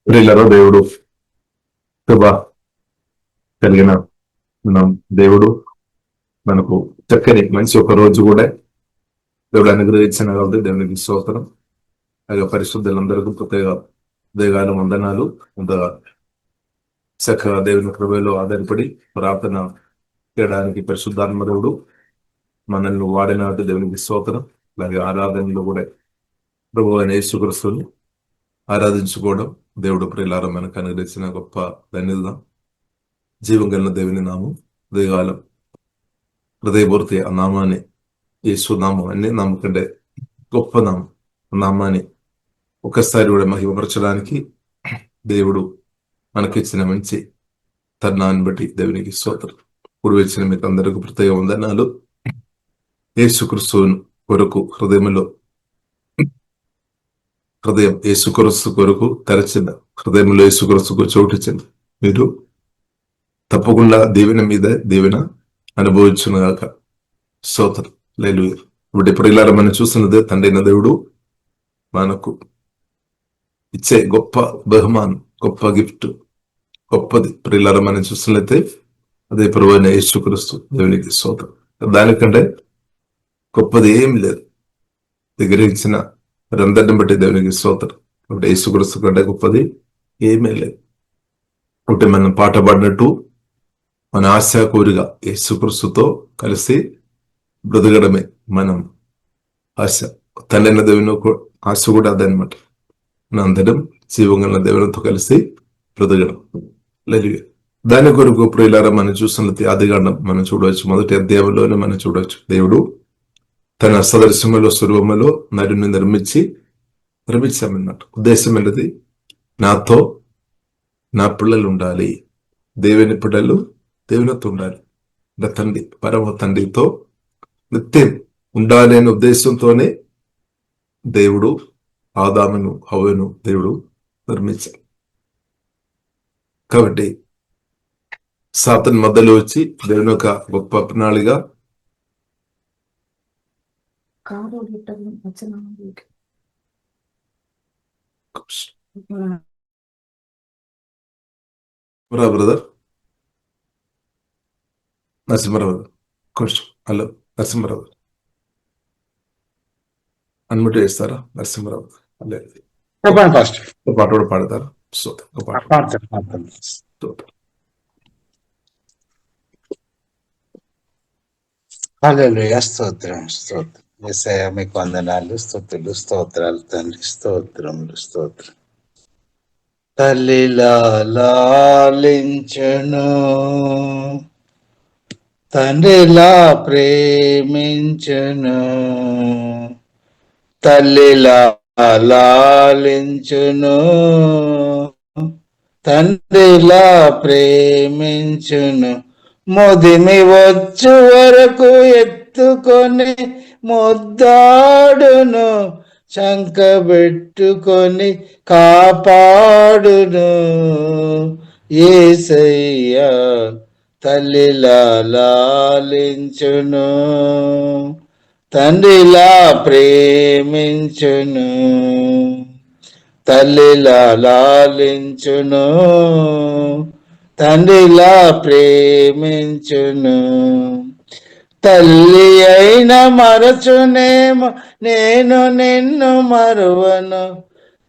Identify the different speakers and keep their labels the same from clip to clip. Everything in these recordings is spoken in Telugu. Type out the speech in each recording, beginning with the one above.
Speaker 1: ప్రియులారా, దేవుడు కృప కలిగిన మనం దేవుడు మనకు చక్కని మంచి ఒక రోజు కూడా దేవుడు అనుగ్రహించిన కాబట్టి దేవునికి స్తోత్రం. అలాగే పరిశుద్ధులందరికీ ప్రత్యేక దేగాలు వందనాలు. ముందుగా చక్కగా దేవుని కృపలో ఆధారపడి ప్రార్థన చేయడానికి పరిశుద్ధాత్మ దేవుడు మనల్ని వాడినట్టు దేవునికి స్తోత్రం. అలాగే ఆరాధనలో కూడా ప్రభు అయిన యేసుక్రీస్తుని ఆరాధించుకోవడం దేవుడు ప్రియులారా మనకు అనుగ్రహించిన గొప్ప ధన్యత. జీవం కలిగిన దేవుని నామం ఉదయకాలం హృదయపూర్తి ఆ నామాన్ని, యేసు నామం అన్ని నామం కంటే గొప్ప నామం, నామాన్ని ఒక్కసారి కూడా మహిమపరచడానికి దేవుడు మనకిచ్చిన మంచి తరుణాన్ని బట్టి దేవునికి స్తోత్రం. ఇప్పుడు వచ్చిన మీకు అందరికీ ప్రత్యేక వందనాలు. యేసుక్రీస్తు కొరకు హృదయం యేసుక్రీస్తు కొరకు తెరచిన హృదయంలో యేసుక్రీస్తుకు చోటిచ్చింది. మీరు తప్పకుండా దీవెన మీద దీవెన అనుభవించునుగాక. స్తోత్రం. హల్లెలూయా. ఇప్పుడు ప్రియులారా మనం చూస్తున్నదే తండ్రి అయిన దేవుడు మనకు ఇచ్చే గొప్ప బహుమానం, గొప్ప గిఫ్ట్, గొప్పది. ప్రియులారా మనం చూస్తున్నట్లయితే అదే ప్రభువైన అయిన యేసుక్రీస్తు. దేవునికి స్తోత్రం. దానికంటే గొప్పది ఏం లేదు. గ్రహించిన వారందరిని బట్టి దేవునికి స్తోత్రం. కాబట్టి యేసుక్రీస్తు కంటే గొప్పది ఏమీ లేదు. ఒకటి మనం పాట పాడినట్టు మన ఆశ కోరిగా యేసుక్రీస్తుతో కలిసి బ్రతకడమే మనం ఆశ. తండ్రైన దేవుని ఆశ కూడా అదనమాట. మన అందరం జీవంగా దేవునితో కలిసి బ్రతకడం. హల్లెలూయా. దాని కొరకు ప్రియులారా మనం చూస్తున్నది ఆదికాండం మనం చూడవచ్చు. మొదటి అధ్యాయంలోనే మనం చూడవచ్చు. దేవుడు తన సదృశ్యములో స్వరూపములో నరుని నిర్మించామన్నట్టు. ఉద్దేశం ఏంటది? నాతో నా పిల్లలు ఉండాలి, దేవుని పిల్లలు దేవునితో ఉండాలి. నా తండ్రి, పరమ తండ్రితో నిత్యం ఉండాలి అనే ఉద్దేశంతోనే దేవుడు ఆదామును హవ్వను దేవుడు నిర్మించాడు. కాబట్టి సాతాను మధ్యలో వచ్చి దేవుని యొక్క గొప్ప ప్రణాళిక బ్రదర్ నరసింహరావు కొంచెం హలో నరసింహరావు అన్మిట్ చేస్తారా? నరసింహరావు
Speaker 2: ఫస్ట్
Speaker 1: పాట కూడా పాడతారా?
Speaker 2: హల్లెలూయా. స్తోత్రం స్తోత్రం. యేసయ్యా మీకు వందనాలు, స్తుతులు, స్తోత్రాలు తండ్రి. స్తోత్రములు స్తోత్రం. తల్లిలా లాలించును, తండ్రిలా ప్రేమించును. తల్లిలా లాలించును, తండ్రిలా ప్రేమించును. ముదిమి వచ్చు వరకు ఎత్తుకొని ముద్దాడును, చంకబెట్టుకొని కాపాడును. యేసయ్యా తల్లిలా లాలించును, తండ్రిలా ప్రేమించును. తల్లిలా లాలించును, తండ్రిలా ప్రేమించును. తల్లి అయిన మరచునేమో నేను నిన్ను మరువను,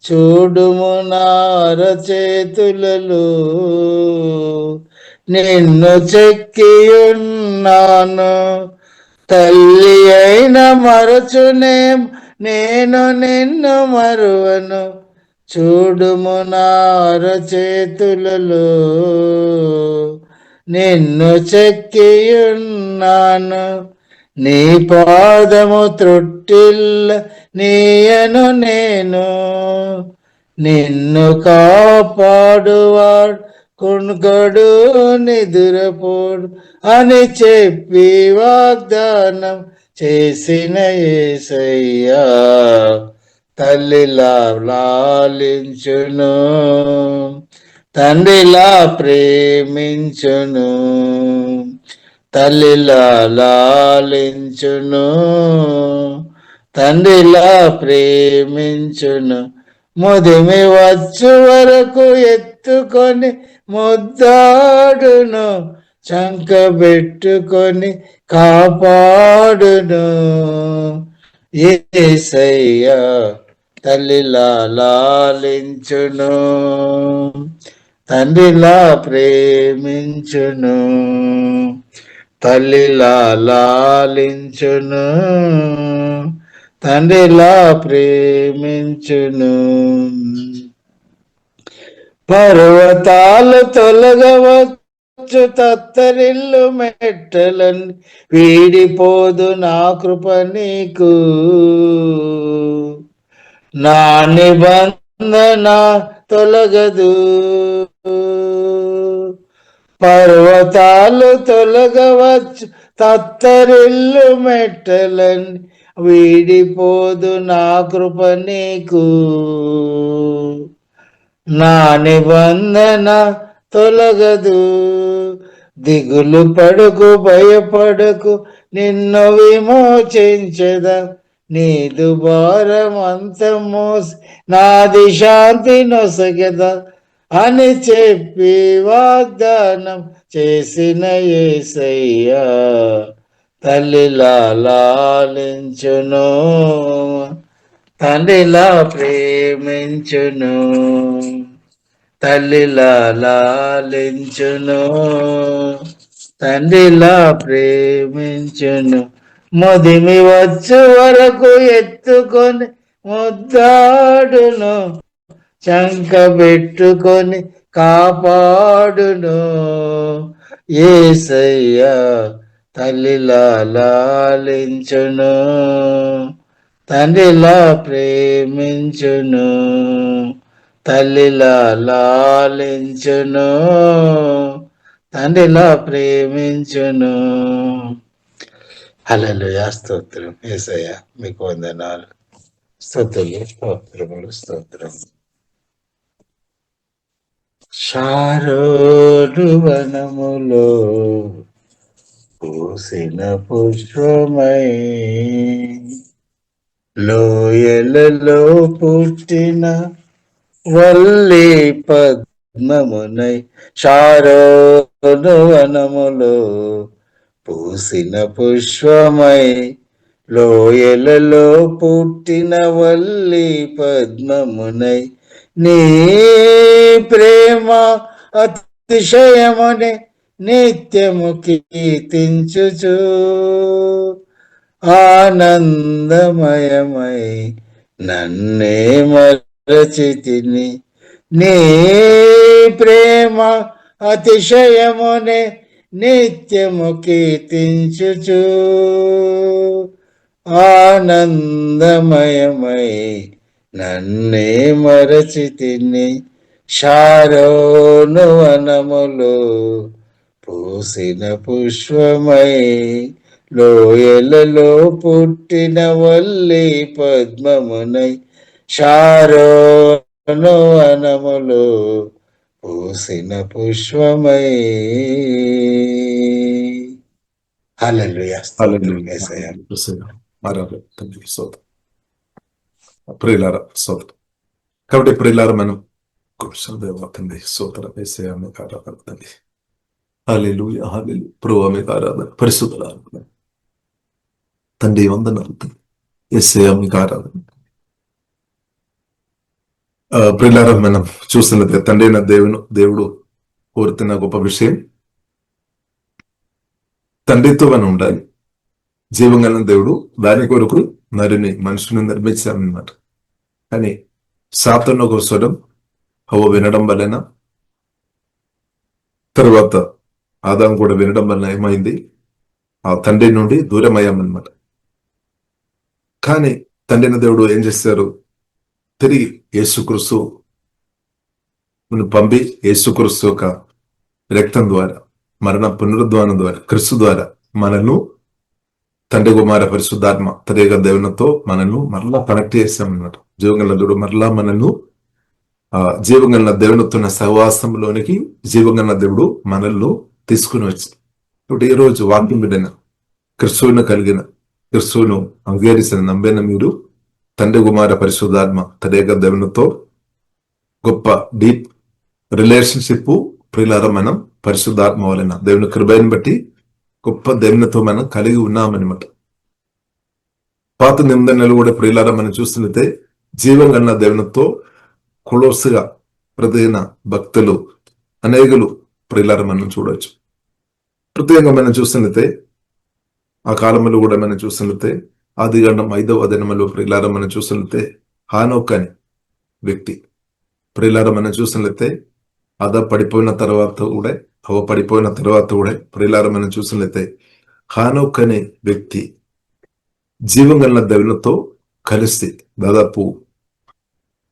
Speaker 2: చూడుము నార చేతులలో నిన్ను చెక్కియున్నాను. తల్లి అయిన మరచునేమో నేను నిన్ను మరువను, చూడుము నార చేతులలో నిన్ను చెక్కియున్నాను. నీ పాదము త్రొట్టిల్ల నీయను నేను, నిన్ను కాపాడువాడు కొనుగడు నిదురపోడు అని చెప్పి వాగ్దానం చేసిన యేసయ్యా తల్లిలా లాలించును, తండ్రిలా ప్రేమించును. తల్లిలా లాలించును, తండ్రిలా ప్రేమించును. ముదిమి వచ్చు వరకు ఎత్తుకొని ముద్దాడును, చంకబెట్టుకొని కాపాడును. యేసయ్యా తల్లిలా లాలించును, తండ్రిలా ప్రేమించును, తల్లిలా లాలించును, తండ్రిలా ప్రేమించును. పర్వతాలు తొలగవచ్చు, తత్తరిల్లు మెట్టలని వీడిపోదు నా కృప నీకు. నా నిబంధన తొలగదు, పర్వతాలు తొలగవచ్చు, తత్తరిల్లు మెట్టలని వీడిపోదు నా కృప నీకు. నా నిబంధన తొలగదు, దిగులు పడుకు భయపడకు, నిన్ను విమోచించదా. నీదు భారమంత మోసి నాది శాంతి నొసగదా అని చెప్పి వాగ్దానం చేసిన యేసయ్యా తల్లిలా లాలించును, తండ్రిలా ప్రేమించును, తల్లిలా లాలించును, తండ్రిలా ప్రేమించును. ముదిమి వచ్చు వరకు ఎత్తుకొని ముద్దాడును, చంకబెట్టుకొని కాపాడును. యేసయ్యా తల్లిలా లాలించును, తండ్రిలా ప్రేమించును, తల్లిలా లాలించును, తండ్రిలా ప్రేమించును. హల్లెలూయా, స్తోత్రం యేసయ్యా, మీకు వందనాలు, స్తుతులు, స్తోత్రములు, స్తోత్రములు. షారోను వనములో పూసిన పుష్పమై, లోయలలో పుట్టిన వల్లి పద్మమునై, షారోను వనములో పూసిన పుష్పమై, లోయలలో పుట్టిన వల్లి పద్మమునై, నీ ప్రేమ అతిశయమునే నిత్యము కీర్తించుచు, ఆనందమయమై నన్నే మరచితిని. నీ ప్రేమ అతిశయమునే నిత్యము కీర్తించుచు, ఆనందమయమై నన్నే మరచితిని. షారోను వనములో పూసిన పుష్పమై, లోయలలో పుట్టిన వల్లి పద్మమునై, షారోను వనములో పూసిన పుష్పమై. హల్లెలూయా, స్తోత్రం యేసయ్యా.
Speaker 1: ప్రియులారా, స్తోత్రం. కాబట్టి ప్రియులారా, మనం తండ్రి స్తోత్రం యేసయ్యా, మీకు ఆరాధన తండ్రి. హల్లెలూయా, హల్లెలూయా. ప్రభువా, మీకు ఆరాధన, పరిశుద్ధుల ఆరాధన తండ్రి, వందనాలు తండ్రి. యేసయ్యా, మీకు ఆరాధన. ప్రియులారా, మనం చూస్తున్నది తండ్రి అయిన దేవుడు కోరుతున్న గొప్ప విషయం, తండ్రితో మనం ఉండాలి. జీవం కలిగిన దేవుడు దాని కొరకు మనుషుని నిర్మించామన్నమాట. కానీ సాతాను ఒక స్వరం హవ్వ వినడం వలన, తర్వాత ఆదాం కూడా వినడం వలన ఏమైంది, ఆ తండ్రి నుండి దూరం అయ్యామన్నమాట. కానీ తండ్రి అయిన దేవుడు ఏం చేశారు, తిరిగి యేసుక్రీస్తు పంపి, యేసుక్రీస్తు యొక్క రక్తం ద్వారా, మరణ పునరుద్ధానం ద్వారా, క్రీస్తు ద్వారా మనల్ని తండ్రి కుమార పరిశుద్ధాత్మ త్రియేక దేవునితో మనల్ని మరలా కనెక్ట్ చేస్తామన్నమాట. జీవగల దేవుడు మరలా మనల్ని జీవగల దేవునితో సహవాసంలోనికి జీవగల దేవుడు మనల్ని తీసుకుని వచ్చి, ఇప్పుడు ఈ రోజు వాక్యం బిడ్డన క్రిస్తువును కలిగిన, క్రిస్తువును అంగీకరిసిన నమ్మిన మీరు తండ్రి కుమార పరిశుద్ధాత్మ త్రియేక దేవునితో గొప్ప డీప్ రిలేషన్షిప్ ప్రియులారా మనం పరిశుద్ధాత్మ వలన దేవుని కృపను బట్టి గొప్ప దేవునితో మనం కలిగి ఉన్నామన్నమాట. పాత నిబంధనలు కూడా ప్రియులారా మనం చూస్తున్నట్టే జీవం కన్న దేవునితో క్లోజ్గా ప్రతిదిన భక్తులు అనేకులు ప్రియులారా మనం చూడవచ్చు. ప్రత్యేకంగా మనం చూస్తున్నట్టే ఆ కాలంలో కూడా మనం చూస్తున్నట్టే ఆదికాండం 5వ అధ్యాయంలో ప్రియులారా మనం చూస్తున్నట్టే హానోక్ అని వ్యక్తి ప్రియులారా మనం చూసినట్లయితే అవ పడిపోయిన తర్వాత కూడా ప్రియులారా మనం చూసినట్లయితే హానోక్ అనే వ్యక్తి జీవం గల దేవునితో కలిసి దాదాపు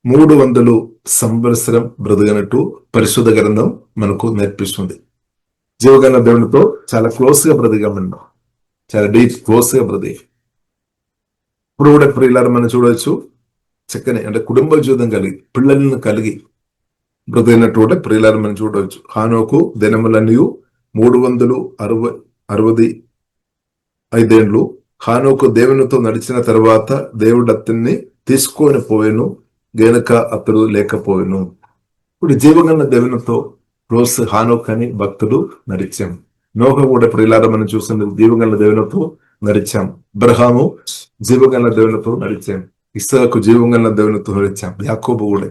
Speaker 1: 300 సంవత్సరం బ్రతికినట్టు పరిశుద్ధ గ్రంథం మనకు నేర్పిస్తుంది. జీవగల దేవునితో చాలా క్లోజ్ గా బ్రతికామన్నాం, చాలా డీప్ క్లోజ్ గా బ్రతికి. ఇప్పుడు కూడా ప్రియులారా మనం చూడవచ్చు చక్కని అంటే కుటుంబ జీవితం కలిగి పిల్లలను కలిగి బ్రతికినట్టు కూడా ప్రియులారా మనం చూడవచ్చు. హానోకు దినములన్నీ 365 ఏండ్లు. హానోకు దేవునితో నడిచిన తర్వాత దేవుడు అతన్ని తీసుకొని పోయాను గనుక అతడు లేకపోయాను. ఇప్పుడు జీవగల దేవునితో క్లోజ్ హానోక్ అని భక్తుడు నడిచాం. నోహ కూడా ప్రియులారా మనం చూస్తుంది జీవగల దేవునితో నడిచాం. అబ్రహాము జీవగల దేవునితో నడిచాం. ఇస్సాకు జీవగల దేవునితో నడిచాం. యాకోబు కూడా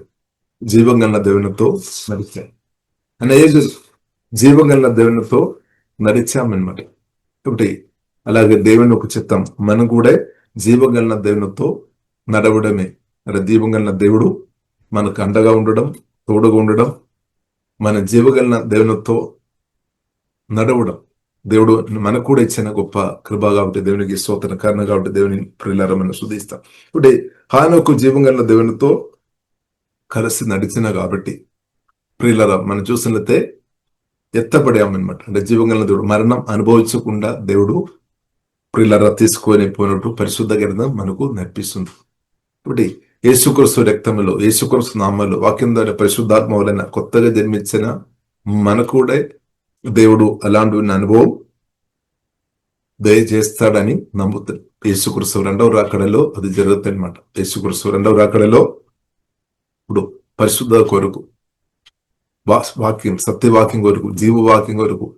Speaker 1: జీవగల దేవునితో నడిచాం. అనేక జీవగల దేవునితో నడిచామన్నమాట. కాబట్టి అలాగే దేవుని ఒక చిత్తం మనం కూడా జీవగల దేవునితో నడవడమే. అంటే జీవగల దేవుడు మనకు అండగా ఉండడం, తోడుగా ఉండడం, మన జీవగల దేవునితో నడవడం దేవుడు మనకు కూడా ఇచ్చిన గొప్ప కృప కాబట్టి దేవునికి స్తోత్రం. కారణం కాబట్టి దేవుని ప్రియులారా మనం స్తుతిస్తాం. ఇప్పుడు హానోకు జీవగల దేవునితో కలిసి నడిచిన కాబట్టి ప్రియులారా మనం చూసినట్లయితే ఎత్తపడామన్నమాట. అంటే జీవగల దేవుడు మరణం అనుభవించకుండా దేవుడు ప్రియులారా తీసుకొని పోయినట్టు పరిశుద్ధ గ్రంథం మనకు నేర్పిస్తుంది. ఇప్పుడు యేసుక్రీస్తు రక్తములో యేసుక్రీస్తు నామములో వాక్యం ద్వారా పరిశుద్ధాత్మ వలన కొత్తగా జన్మించిన మనకు కూడా దేవుడు అలాంటి అనుభవం దయచేస్తాడని నమ్ముతాడు. యేసుక్రీస్తు 2వ రాకడలో అది జరుగుతుంది అనమాట. యేసుక్రీస్తు 2వ రాకడలో ఇప్పుడు పరిశుద్ధ కొరకు వాక్యం సత్యవాక్యం కొరకు జీవవాక్యం కొరకు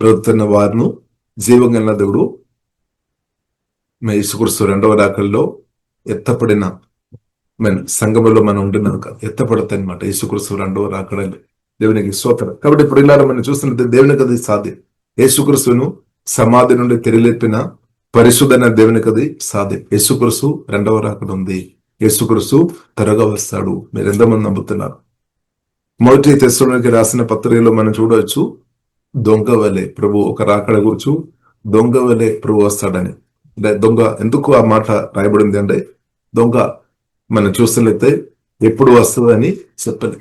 Speaker 1: బ్రతుకుతున్న వారిను జీవగల దేవుడు యేసుక్రీస్తు 2వ రాకడలో ఎత్తపడిన సంఘములో మనం ఉంటున్నాక ఎత్తపడతాయి అనమాట. యేసుక్రీస్తు 2వ రాకడలో దేవునికి స్తోత్రం. కాబట్టి ఇప్పుడు ఇలా మనం చూస్తున్నట్టు దేవునికి అది సాధ్యం. యేసుక్రీస్తును సమాధి నుండి తెరలేపిన పరిశుద్ధన దేవునికి అది సాధ్యం. యేసుక్రీస్తు 2వ రాకడ ఉంది. యేసుక్రీస్తు త్వరగా వస్తాడు. మీరు ఎంతమంది నమ్ముతున్నారు? మొదటి తెస్సలోనికీ రాసిన పత్రికలో మనం చూడవచ్చు దొంగ వలె ప్రభు ఒక రాకడ గురించి దొంగ వలె ప్రభు వస్తాడని. అంటే దొంగ ఎందుకు ఆ మాట రాయబడింది అంటే దొంగ మనం చూస్తున్నట్లయితే ఎప్పుడు వస్తుందని చెప్పలేదు.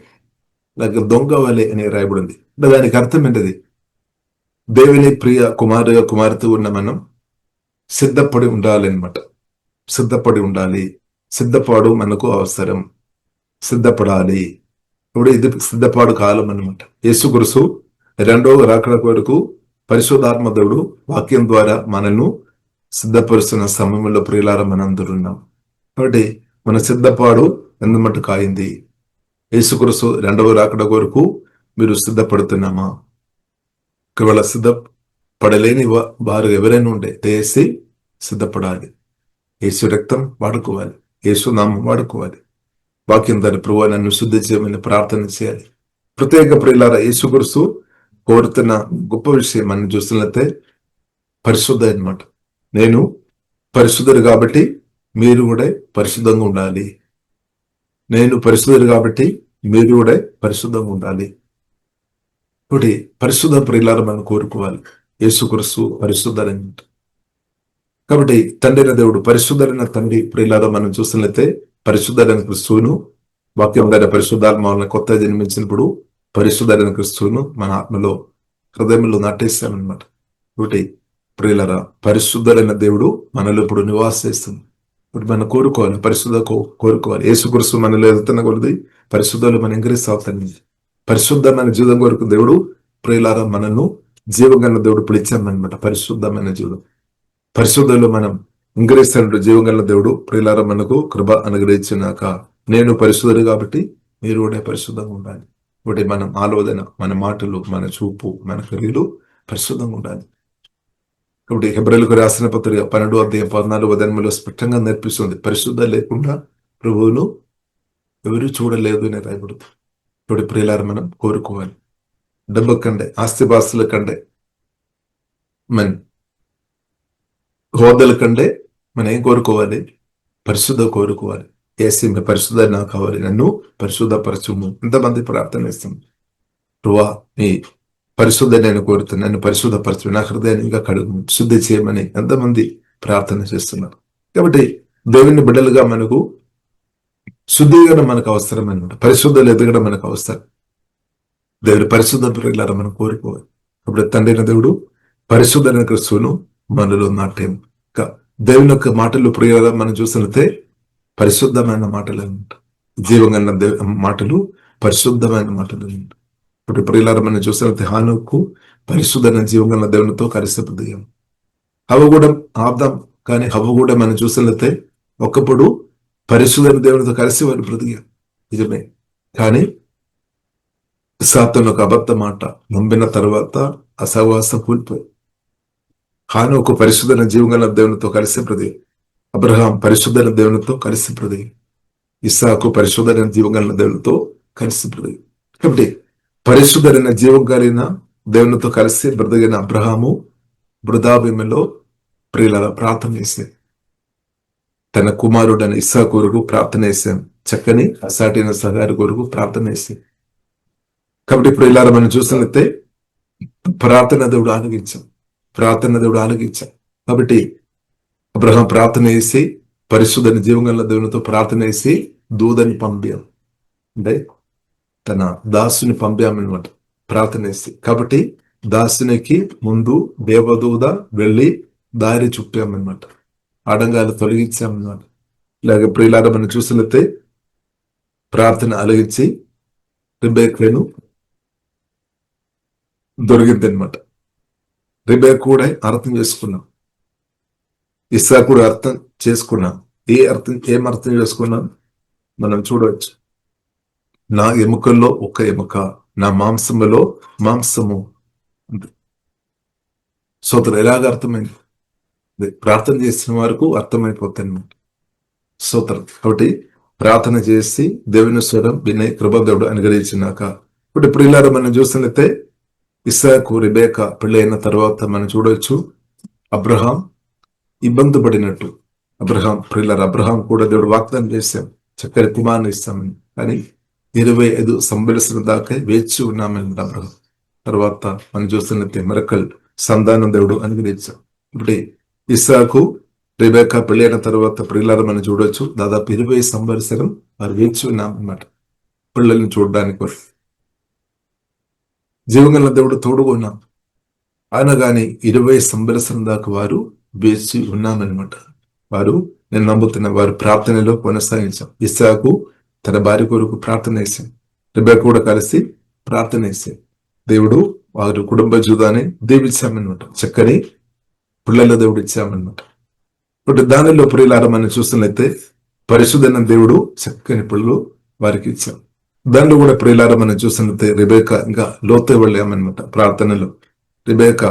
Speaker 1: అలాగే దొంగ వలె అని రాయబడింది. అంటే దానికి అర్థం ఏంటది? దేవుని ప్రియ కుమార్తె ఉన్న మనం సిద్ధపడి ఉండాలి అనమాట. సిద్ధపడి ఉండాలి. సిద్ధపాడు మనకు అవసరం. సిద్ధపడాలి. ఇప్పుడు ఇది సిద్ధపాడు కాలం అనమాట. యేసుక్రీస్తు 2వ రాకడ వరకు పరిశుద్ధాత్మ దేవుడు వాక్యం ద్వారా మనల్ని సిద్ధపరుస్తున్న సమయంలో ప్రియులారా మనందరూ ఉన్నాం. కాబట్టి మన సిద్ధపాడు ఎందుమట్టు కాయింది. యేసుక్రీస్తు 2వ రాకడ వరకు మీరు సిద్ధపడుతున్నామా? ఒకవేళ సిద్ధపడలేని వారు ఎవరైనా ఉంటే దయచేసి సిద్ధపడాలి. యేసు రక్తం వాడుకోవాలి. యేసు నామం వాడుకోవాలి. వాక్యం దాని ప్రభు నన్ను శుద్ధి చేయమని ప్రార్థన చేయాలి. ప్రత్యేక ప్రియులారా యేసుక్రీస్తు కోరుతున్న గొప్ప విషయం మనం చూస్తున్నట్లయితే పరిశుద్ధ అనమాట. నేను పరిశుద్ధుడు కాబట్టి మీరు కూడా పరిశుద్ధంగా ఉండాలి. నేను పరిశుద్ధుడు కాబట్టి మీరు కూడా పరిశుద్ధంగా ఉండాలి. ఇప్పుడు పరిశుద్ధ ప్రియులారా మనం కోరుకోవాలి. యేసుక్రీస్తు పరిశుద్ధుడని. కాబట్టి తండ్రి దేవుడు పరిశుద్ధుడైన తండ్రి ప్రియులారా మనం చూస్తున్నట్లయితే పరిశుద్ధుడైన క్రీస్తును వాక్యం ద్వారా పరిశుద్ధాత్మ వలన కొత్త జన్మించినప్పుడు పరిశుద్ధుడైన క్రీస్తును మన ఆత్మలో హృదయంలో నాటేస్తామన్నమాట. ఒకటి ప్రియులారా పరిశుద్ధుడైన దేవుడు మనలో ఇప్పుడు నివాస చేస్తుంది. ఇప్పుడు మనం కోరుకోవాలి, పరిశుద్ధ కోరుకోవాలి. యేసుక్రీస్తు మనలో ఎదుగుతున్న కొలది పరిశుద్ధులు మనం ఇంకరిస్తాం. పరిశుద్ధమైన జీవితం కొరకు దేవుడు ప్రియులారా మనను జీవగల దేవుడు పిలిచామన్నమాట. పరిశుద్ధమైన జీవితం పరిశుద్ధులు మనం ఇంకరిస్తున్నట్టు జీవగల దేవుడు ప్రియులారా మనకు కృప అనుగ్రహించినాక నేను పరిశుద్ధుడు కాబట్టి మీరు కూడా పరిశుద్ధంగా ఉండాలి. ఒకటి మనం ఆలోచన, మన మాటలు, మన చూపు, మన క్రియలు పరిశుద్ధంగా ఉండాలి. కాబట్టి హెబ్రీయులకు రాసిన పత్రిక 12:14 స్పష్టంగా నేర్పిస్తుంది, పరిశుద్ధ లేకుండా ప్రభువును ఎవరు చూడలేదు అని రాయబడుతుంది. ఇప్పుడు ప్రియులారా మనం కోరుకోవాలి. డబ్బు కంటే, ఆస్తిపాస్తుల కంటే, మన హోదాల కంటే మనం ఏం కోరుకోవాలి? పరిశుద్ధ కోరుకోవాలి. ఏసీ పరిశుద్ధ నాకు కావాలి, నన్ను పరిశుద్ధపరచుము. ఎంతమంది ప్రార్థన చేస్తుంది, ప్రభువా నీ పరిశుద్ధ నేను కోరుతున్నాను, నన్ను పరిశుద్ధపరచు, నా హృదయాన్ని ఇంకా కడుగు, శుద్ధి చేయమని ఎంతమంది ప్రార్థన చేస్తున్నారు. కాబట్టి దేవుని బిడ్డలుగా మనకు శుద్ధీకరణ మనకు అవసరం అనమాట. పరిశుద్ధలు ఎదగడం మనకు అవసరం. దేవుడు పరిశుద్ధ ప్రియులారా మనం కోరుకోవాలి. ఇప్పుడు తండ్రి దేవుడు పరిశుద్ధమైన క్రిస్తువును మనలో నాట్యం. దేవుని యొక్క మాటలు ప్రియులారా మనం చూసినట్లయితే పరిశుద్ధమైన మాటలు అనమాట. జీవంగల మాటలు, పరిశుద్ధమైన మాటలు అనమాట. ఇప్పుడు ప్రియులారా మనం చూసినట్లయితే హానోకు పరిశుద్ధమైన జీవంగల దేవునితో కలిసి బ్రతికాం. హవ్వ కూడా, ఆదాం కానీ హవ్వ కూడా మనం చూసినట్లయితే ఒకప్పుడు పరిశుద్ధమైన దేవునితో కలిసి వారు బ్రతికారు, నిజమే. కానీ సాతాను ఒక అబద్ధ మాట నమ్మిన తర్వాత ఆ సహవాసం కూలిపోయి. హానోకు పరిశుద్ధమైన జీవంగల దేవునితో కలిసి బ్రతికారు. అబ్రహాం పరిశుద్ధమైన దేవునితో కలిసి బ్రతికారు. ఇస్సాకు పరిశుద్ధమైన జీవంగల దేవునితో కలిసి బ్రతికారు. కాబట్టి పరిశుద్ధమైన జీవం కలిగిన దేవునితో కలిసి బ్రతికిన అబ్రహాము వృధాభూమిలో ప్రియుల ప్రార్థన చేశారు. తన కుమారుడైన ఇస్సాకు కొరకు ప్రార్థన చేశాం. చక్కని అసాటైన సగారి కొరకు ప్రార్థన చేశాం. కాబట్టి ప్రియులారా మనం చూసినట్లయితే ప్రార్థన దేవుడు ఆలగించాం. కాబట్టి అబ్రహాం ప్రార్థన చేసి పరిశుద్ధని జీవంగల దేవునితో ప్రార్థన చేసి దూదని పంపాం, అంటే తన దాసుని పంపామన్నమాట ప్రార్థన చేసి. కాబట్టి దాసునికి ముందు దేవదూత వెళ్ళి దారి చూపామన్నమాట, ఆడంగాలు తొలగించామన్నమాట. ఇలాగ ప్రియులారా మనం చూసినట్లయితే ప్రార్థన అలగించి రిబేకను దొరికింది అనమాట. రిబేక కూడా అర్థం చేసుకున్నాం, ఇస్సాకు కూడా అర్థం చేసుకున్నాం. ఏం అర్థం చేసుకున్నాం మనం చూడవచ్చు. నా ఎముకల్లో ఒక ఎముక, నా మాంసములో మాంసము. సోదరు ఎలాగ అర్థమైంది? ప్రార్థన చేసిన వరకు అర్థమైపోతుంది సోదరు. కాబట్టి ప్రార్థన చేసి దేవుని స్వరం వినే కృప దేవుడు అనుగ్రహించినాక ఇప్పుడు ఇలా మనం చూసినట్లయితే ఇస్సాకు రిబేక పెళ్లి అయిన తర్వాత మనం చూడవచ్చు అబ్రహాం ఇబ్బంది పడినట్టు. అబ్రహాం కూడా దేవుడు వాగ్దానం చేశాం, చక్కని కుమారుని ఇస్తామని. కానీ 25 సంవత్సరాల దాకా వేచి ఉన్నామని అబ్రహాం. తర్వాత మనం చూస్తున్నట్టే మరొకల్ సంతానం దేవుడు అనుగ్రహించాం. ఇప్పుడు ఇస్సాకు రిబేక పెళ్లి అయిన తర్వాత ప్రియులారా మనం చూడవచ్చు దాదాపు 20 సంవత్సరం వారు వేచి ఉన్నామన్నమాట పిల్లల్ని చూడడానికి. జీవగల దేవుడు తోడుగా ఉన్నాం, ఆయన కానీ 20 సంవత్సరం దాకా వారు వేచి ఉన్నామన్నమాట. నేను నమ్ముతున్న వారు ప్రార్థనలో కొనసాగించాం. ఇస్సాకు తన భార్య కొరకు ప్రార్థన చేశాం, రిబేక కూడా కలిసి ప్రార్థన చేశాం. దేవుడు వారి కుటుంబ జీవితాన్ని దీవించామన్నమాట, చక్కని పిల్లల దేవుడు ఇచ్చామన్నమాట. ఇప్పుడు దానిలో ప్రియులారా మనం చూస్తున్నట్లయితే పరిశుద్ధమైన దేవుడు చక్కని పిల్లలు వారికి ఇచ్చాం. దానిలో కూడా ప్రియులారా మనం చూస్తున్నట్లయితే రిబేక ఇంకా లోతు వెళ్ళామన్నమాట ప్రార్థనలో. రిబేక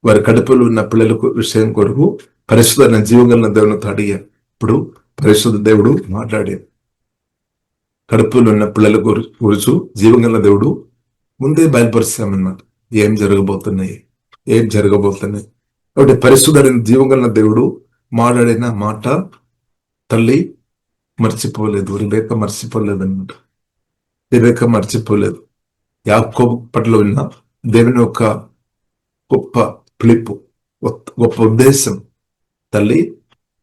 Speaker 1: వారి కడుపులో ఉన్న పిల్లలకు విషయం కొరకు పరిశుద్ధమైన జీవగల దేవునితో అడిగారు. ఇప్పుడు పరిశుద్ధ దేవుడు మాట్లాడారు. కడుపులో ఉన్న పిల్లల గురించి జీవగల దేవుడు ముందే బయలుపరిచామన్నమాట, ఏం జరగబోతున్నాయి. కాబట్టి పరిశుద్ధమైన జీవగల దేవుడు మాట్లాడిన మాట తల్లి మర్చిపోలేదు, రిబేక మర్చిపోలేదు అన్నమాట. రిబేక మర్చిపోలేదు. యాకోబు పట్ల ఉన్న దేవుని యొక్క గొప్ప పిలుపు, గొప్ప ఉద్దేశం తల్లి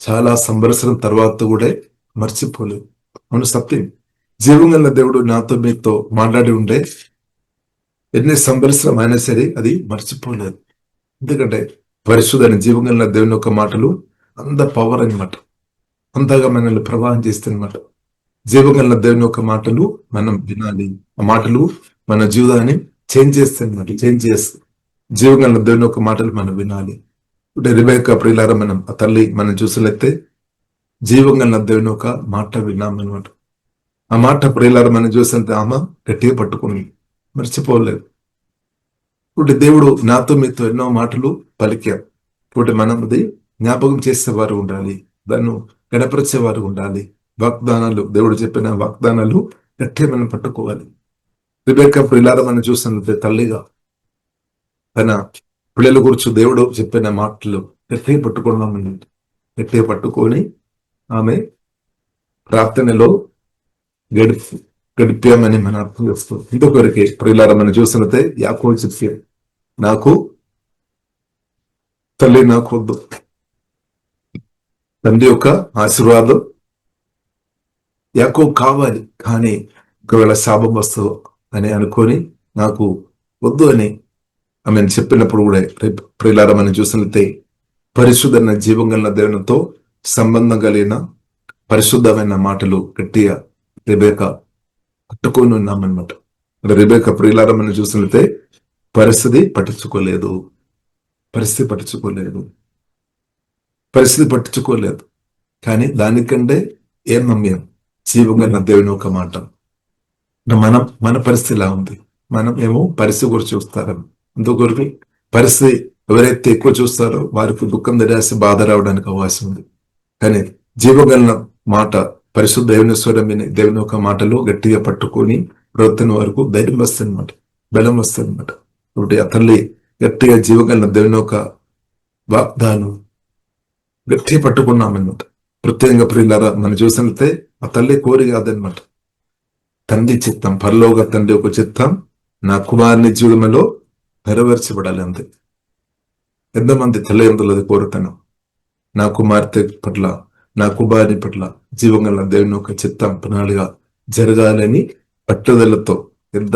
Speaker 1: చాలా సంవత్సరం తర్వాత కూడా మర్చిపోలేదు. అవును, సత్యం. జీవంగల దేవుడు నాతో మీతో మాట్లాడి ఉంటే ఎన్ని సంవత్సరం అయినా సరే అది మర్చిపోలేదు. ఎందుకంటే పరిశుద్ధమైన జీవంగల దేవుని యొక్క మాటలు అంత పవర్ అనమాట, అంతగా మనల్ని ప్రభావం చేస్తాయన్నమాట. జీవగల దేవుని యొక్క మాటలు మనం వినాలి. ఆ మాటలు మన జీవితాన్ని చేంజ్ చేస్తాయి. జీవగల దేవుని యొక్క మాటలు మనం వినాలి. అంటే రిబేక ప్రియులారా ఆ తల్లి మనం చూసినట్లయితే జీవగల దేవుని యొక్క మాట విన్నామన్నమాట. ఆ మాట ప్రియులారా మనం చూసినంత ఆమె గట్టిగా పట్టుకుని మర్చిపోలేదు. ఇప్పుడు దేవుడు నాతో మీతో ఎన్నో మాటలు పలికారు. ఇప్పుడు మనం అది జ్ఞాపకం చేసేవారు ఉండాలి, దాన్ని గడపరిచేవారు ఉండాలి. వాగ్దానాలు, దేవుడు చెప్పిన వాగ్దానాలు గట్టిగా మనం పట్టుకోవాలి. రిబెక్కా ప్రియులారా మనం చూసినట్లయితే తల్లిగా తన పిల్లల గురించి దేవుడు చెప్పిన మాటలు గట్టిగా పట్టుకున్నామని, గట్టిగా పట్టుకొని ఆమె ప్రార్థనలో గడిపామని మనం అర్థం చేస్తాం. ఇంకొకరికి ప్రియులారా మనం చూసినట్లయితే యాకోబు చెప్పారు, నాకు తల్లి నాకు వద్దు, తండ్రి యొక్క ఆశీర్వాదం యాకోబు కావాలి, కానీ ఒకవేళ శాపం వస్తుందో అని అనుకొని నాకు వద్దు అని ఆమె చెప్పినప్పుడు కూడా ప్రియులారా మనం చూసినట్లయితే పరిశుద్ధమైన జీవం గల దేవునితో సంబంధం కలిగిన పరిశుద్ధమైన మాటలు గట్టిగా రెబెక్కా పట్టుకొని ఉన్నామన్నమాట. రెబెక్కా ప్రియులారా మనం చూసినట్లయితే పరిస్థితి పట్టించుకోలేదు, కానీ దానికంటే ఏం నమ్మాం? జీవం గల దేవుని ఒక మాట. మన పరిస్థితి ఇలా ఉంది. మనం ఏమో పరిస్థితి గురించి చూస్తారం, అందుకొరకు పరిస్థితి ఎవరైతే ఎక్కువ చూస్తారో వారికి దుఃఖం, నిరాశ, బాధ రావడానికి అవకాశం ఉంది. కానీ జీవగలన మాట, పరిశుద్ధ దేవుని స్వరం విని దేవుని ఒక మాటలో గట్టిగా పట్టుకొని ప్రవర్తన వరకు ధైర్యం వస్తుంది అనమాట, బలం వస్తుంది అనమాట. కాబట్టి ఆ తల్లి గట్టిగా జీవగలన దేవుని ఒక వాగ్దానం గట్టిగా పట్టుకున్నామన్నమాట. ప్రత్యేకంగా ప్రియులారా మనం చూసినట్లయితే ఆ తల్లి కోరి కాదనమాట, తండ్రి చిత్తం, పరలోక తండ్రి ఒక చిత్తం నా కుమారుని జీవితంలో నెరవేర్చబడాలి అంతే. ఎంతమంది తల్లిదండ్రులది కోరుతాను, నా కుమార్తె పట్ల, నా కుమారుని పట్ల జీవంగల దేవుని ఒక చిత్తం ప్రణాళిక జరగాలని పట్టుదలతో ఎంత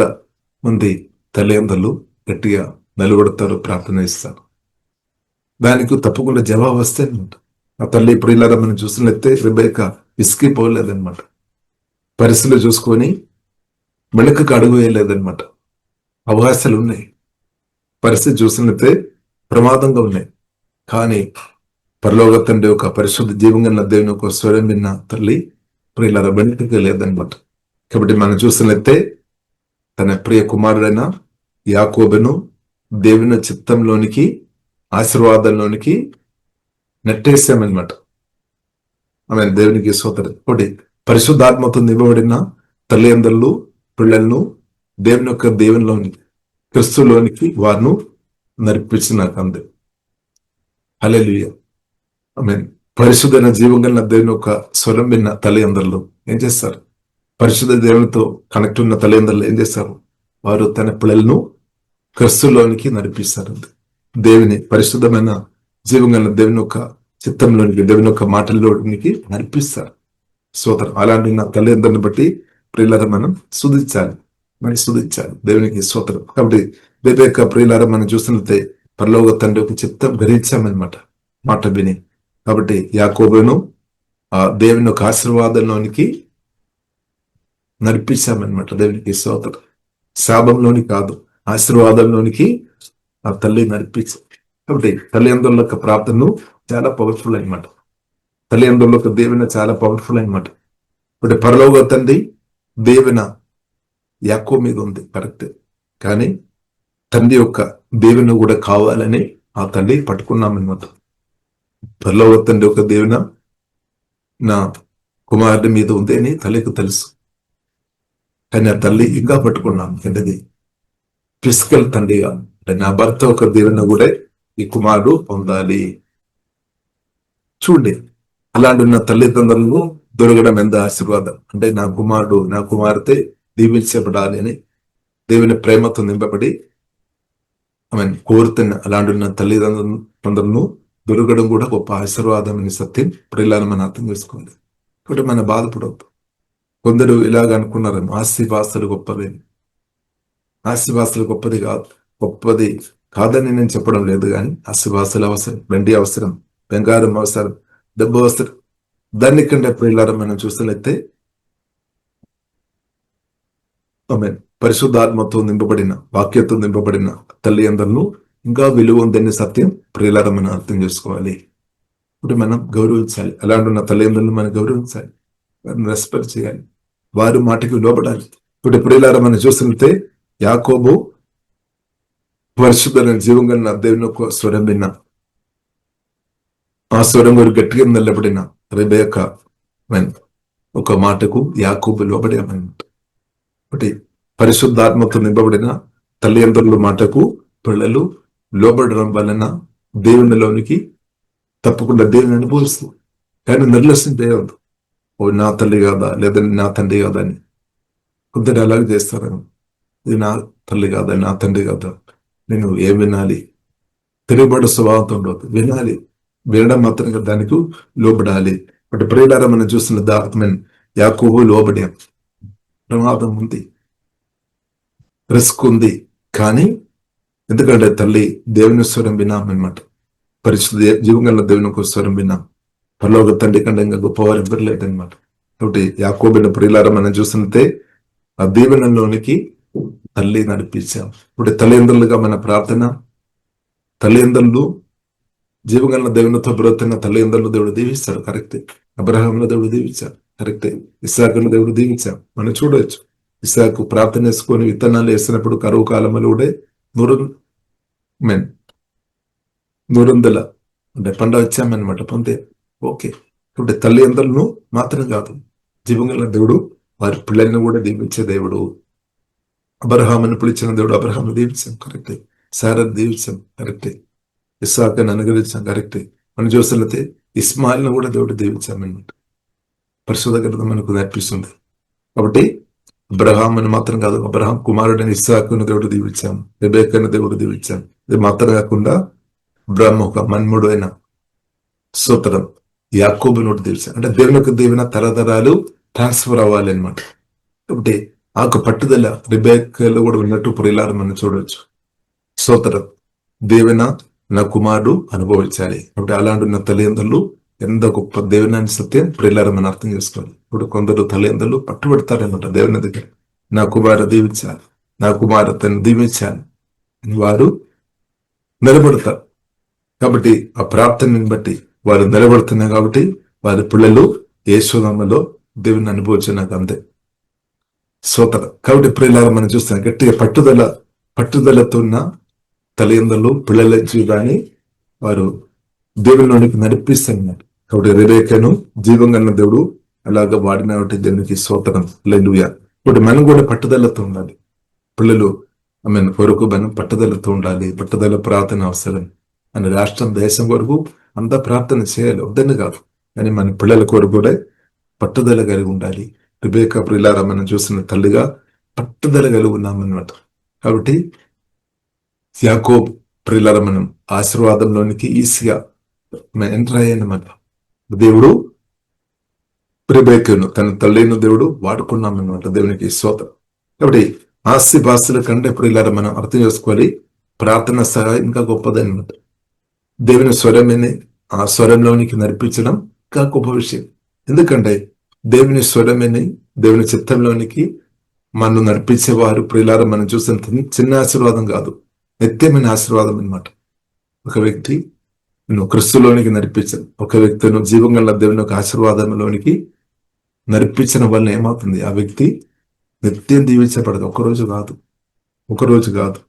Speaker 1: మంది తల్లిదండ్రులు గట్టిగా నిలబడతారు, ప్రార్థన ఇస్తారు. దానికి తప్పకుండా జవాబు వస్తే ఆ తల్లి ఇప్పుడు ఇలా మనం చూసినట్లయితే రెబెక్కా విసిగిపోలేదన్నమాట. పరిస్థితులు చూసుకొని మెళకుకు అడుగు వేయలేదన్నమాట. అవకాశాలు ఉన్నాయి, పరిస్థితి చూసినట్లయితే ప్రమాదంగా ఉన్నాయి, కానీ పరలోక తండ్రి ఒక పరిశుద్ధ జీవంగా దేవుని ఒక స్వరం విన్న తల్లి ప్రియుల వెనుకగా లేదన్నమాట. కాబట్టి మనం చూసినట్లయితే తన ప్రియ కుమారుడైన యాకోబును దేవుని చిత్తంలోనికి, ఆశీర్వాదంలోనికి నెట్టేసామన్నమాట. ఆమె దేవునికి స్తోత్రం. ఒకటి పరిశుద్ధాత్మతో నింపబడిన తల్లిదండ్రులు పిల్లలను దేవుని యొక్క దేవునిలోని క్రిస్తులోనికి వారిను నడిపించిన అందే. హల్లెలూయా, ఆమేన్. పరిశుద్ధమైన జీవంగా దేవుని యొక్క స్వరం విన్న తల్లిదండ్రులు ఏం చేస్తారు? పరిశుద్ధ దేవునితో కనెక్ట్ ఉన్న తల్లిదండ్రులు ఏం చేస్తారు? వారు తన పిల్లలను క్రిస్తులోనికి నడిపిస్తారు. దేవుని పరిశుద్ధమైన జీవంగా దేవుని యొక్క చిత్తంలోనికి, దేవుని యొక్క మాటల్లోనికి నడిపిస్తారు. స్తోత్రం. అలాంటి నా తల్లిదండ్రులను బట్టి ప్రియులారా మనం స్తుతించాలి, దేవునికి స్తోత్రం. కాబట్టి రెబెక్కా ప్రియులారా మనం చూసినట్లయితే పరలోక తండ్రి ఒక చిత్తం గ్రహించామన్నమాట మాట విని. కాబట్టి యాకోబును ఆ దేవుని ఒక ఆశీర్వాదంలోనికి నడిపించామన్నమాట. దేవునికి స్తోత్రం. శాపంలోని కాదు, ఆశీర్వాదంలోనికి ఆ తల్లి నడిపించాం. కాబట్టి తల్లిదండ్రుల యొక్క ప్రార్థనలు చాలా పవర్ఫుల్ అనమాట. తల్లిదండ్రుల యొక్క దేవుని చాలా పవర్ఫుల్ అనమాట. ఇప్పుడు పరలోక తండ్రి దేవున యాకోబు మీద ఉంది కరెక్ట్, కానీ తండ్రి యొక్క దేవుని కూడా కావాలని ఆ తల్లి పట్టుకున్నామన్నమాట. పరలోక తండ్రి యొక్క దేవున నా కుమారుడి మీద ఉంది అని తల్లికి తెలుసు, కానీ ఆ తల్లి ఇంకా పట్టుకున్నాం. ఏంటది? ఫిజికల్ తండ్రిగా అంటే నా భర్త ఒక దేవుని కూడా ఈ కుమారుడు పొందాలి. చూడండి, అలాంటి ఉన్న తల్లిదండ్రులను దొరకడం ఎంత ఆశీర్వాదం. అంటే నా కుమారుడు, నా కుమార్తె దీవించబడాలి అని దేవుని ప్రేమతో నింపబడి ఆమె కోరుతున్న అలాంటి ఉన్న తల్లిదండ్రులను దొరకడం కూడా గొప్ప ఆశీర్వాదం అని సత్యం ప్రియులను మనం అర్థం చేసుకోవాలి. కాబట్టి మన బాధపడవద్దు. కొందరు ఇలాగ అనుకున్నారు, ఆస్తిపాస్తులు గొప్పది. ఆస్తిపాస్తులు గొప్పది కాదు, గొప్పది కాదని నేను చెప్పడం లేదు, కానీ ఆస్తిపాస్తులు అవసరం, వెండి అవసరం, బంగారం అవసరం, డబ్బు అవసరం. దానికంటే ప్రియులారా మనం చూసినట్లయితే ఆమె పరిశుద్ధాత్మతో నింపబడిన, వాక్యంతో నింపబడిన తల్లిదండ్రులను ఇంకా విలువ ఉందని సత్యం ప్రియులారా మనం అర్థం చేసుకోవాలి. ఇప్పుడు మనం గౌరవించాలి, అలాంటి ఉన్న తల్లిదండ్రులను మనం గౌరవించాలి, రెస్పెక్ట్ చేయాలి. వారు మాటకి లోబడాలి. ఇప్పుడు ప్రియులారా మనం చూస్తుంటే యాకోబు పరిశుద్ధమైన జీవం కలిగిన దేవుని యొక్క స్వరం విన్నా, ఆ స్వరం వారు గట్టిగా నిలబడిన రెబేకా ఒక మాటకు యాకోబు లోబడేమన్నమాట. ఒకటి పరిశుద్ధాత్మతో నింపబడిన తల్లిదండ్రుల మాటకు పిల్లలు లోబడడం వలన దేవునిలోనికి తప్పకుండా దేవుని అనుభవిస్తుంది. కానీ నిర్లక్ష్యం చేయవద్దు. ఓ నా తల్లి కాదా, లేదా నా తండ్రి కాదా అని కొందరు అలాగే చేస్తారు. ఇది నా తల్లి కాదా, నా తండ్రి కాదా, నేను ఏం వినాలి? తిరుగుబడి స్వభావంతో ఉండవద్దు. వినాలి, వినడం మాత్రంగా దానికి లోబడాలి. బట్ ప్రియులారా మనం చూస్తున్న దాత్మన్ యాకోబు లోబడాం. ప్రమాదం ఉంది, రిస్క్ ఉంది, కానీ ఎందుకంటే తల్లి దేవుని స్వరం వినామన్నమాట. పరిశుద్ధ జీవంగల దేవుని స్వరం విన్నాం. పరలోక తండ్రి కంటే ఇంకా గొప్పవారు ఎవరు లేదనమాట. కాబట్టి యాకోబుల ప్రియులారా మనం చూస్తుంటే ఆ దీవెనలోనికి తల్లి నడిపించాం. ఇప్పుడు తల్లిదండ్రులుగా మన ప్రార్థన, తల్లిదండ్రులు జీవగల దేవునితో బ్రతున్న తల్లిదండ్రులు దేవుడు దీవిస్తాడు, కరెక్టే. అబ్రహాంలో దేవుడు దీవించాడు, కరెక్టే. ఇస్సాకును దేవుడు దీవించాం. మనం చూడవచ్చు, ఇస్సాకు ప్రార్థన చేసుకొని విత్తనాలు వేసినప్పుడు కరువు కాలంలో కూడా నూరందల అంటే పంట వచ్చామన్నమాట, పొందే. ఓకే. కాబట్టి తల్లిదండ్రులను మాత్రం కాదు, జీవగల దేవుడు వారి పిల్లల్ని కూడా దీవించే దేవుడు. అబ్రహామును పిలిచిన దేవుడు అబ్రహామును దీవించాం, కరెక్టే. సారాను దీవించాం, కరెక్టే. ఇస్సాకును అనుగ్రహించాం, కరెక్టే. మనం చూసినట్లయితే ఇస్మాయిల్ను కూడా దేవుడు దీవించామన్నమాట. పరిశుద్ధ గ్రంథం మనకు నేర్పిస్తుంది. కాబట్టి అబ్రహామును మాత్రం కాదు, అబ్రహాం కుమారుడైన ఇస్సాకును దేవుడు దీవించాం, రెబెక్కను దేవుడు దీవించాం. ఇది మాత్రం కాకుండా అబ్రహాము ఒక మన్ముడు అయిన సోదరం యాకోబును దీవించాం. అంటే దేవునికి దీవెన తరతరాలు ట్రాన్స్ఫర్ అవ్వాలి అనమాట. కాబట్టి ఆకు పట్టుదల రెబెక్కలో కూడా ఉన్నట్టు ప్రియులారా మనం చూడవచ్చు. సోదరం దీవెన నా కుమారుడు అనుభవించాలి. కాబట్టి అలాంటి ఉన్న తల్లిదండ్రులు ఎంత గొప్ప దేవుని సత్యం ప్రియులారా మనం అర్థం చేసుకోవాలి. ఇప్పుడు కొందరు తల్లిదండ్రులు పట్టుబడతారనమాట దేవుని దగ్గర. నా కుమారు దీవించాలి, నా కుమార్తెను దీవించాలి అని వారు నిలబడతారు. కాబట్టి ఆ ప్రార్థనని బట్టి వారు నిలబడుతున్నారు. కాబట్టి వారి పిల్లలు యేసునామములో దేవుని అనుభవించినాక అంతే సోదర. కాబట్టి ప్రియులారా మనం చూస్తాం, గట్టిగా పట్టుదలతో ఉన్న తల్లిదండ్రులు పిల్లల జీవాన్ని వారు దేవునిలోనికి నడిపిస్తున్నారు. కాబట్టి రెబెక్కను జీవం కలిగిన దేవుడు అలాగా వాడిన దేవునికి స్తోత్రం, హల్లెలూయా. ఇప్పుడు మనం కూడా పట్టుదలతో ఉండాలి. పిల్లలు కొరకు మనం పట్టుదలతో ఉండాలి. పట్టుదల ప్రార్థన అవసరం. మన రాష్ట్రం దేశం వరకు అంతా ప్రార్థన చేయాలి, వద్దని కాదు, కానీ మన పిల్లల కొరకు కూడా పట్టుదల కలిగి ఉండాలి. రెబెక్కా ప్రియులారా మనం చూసిన తల్లిగా పట్టుదల కలిగి ఉన్నామన్నమాట. కాబట్టి యాకోబు ప్రియులారా మనం ఆశీర్వాదంలోనికి ఈజీగా ఎంటర్ అయ్యానమాట. దేవుడు రెబెక్కను తన తల్లిని దేవుడు వాడుకున్నామన్నమాట. దేవునికి స్తోత్రం. కాబట్టి ఆస్తి పాస్తుల కంటే ప్రియులారా మనం అర్థం చేసుకోవాలి, ప్రార్థన సహాయం ఇంకా గొప్పదన్నమాట. దేవుని స్వరమని ఆ స్వరంలోనికి నడిపించడం ఇంకా గొప్ప విషయం. ఎందుకంటే దేవుని స్వరమని దేవుని చిత్తంలోనికి మనం నడిపించేవారు ప్రియులారా మనం చూసిన చిన్న ఆశీర్వాదం కాదు, నిత్యమైన ఆశీర్వాదం అన్నమాట. ఒక వ్యక్తి నువ్వు క్రిస్తులోనికి నడిపించను, ఒక వ్యక్తిను జీవం గల దేవుని యొక్క ఆశీర్వాదంలోనికి నడిపించడం వల్ల ఏమవుతుంది? ఆ వ్యక్తి నిత్యం దీవించబడదు. ఒకరోజు కాదు.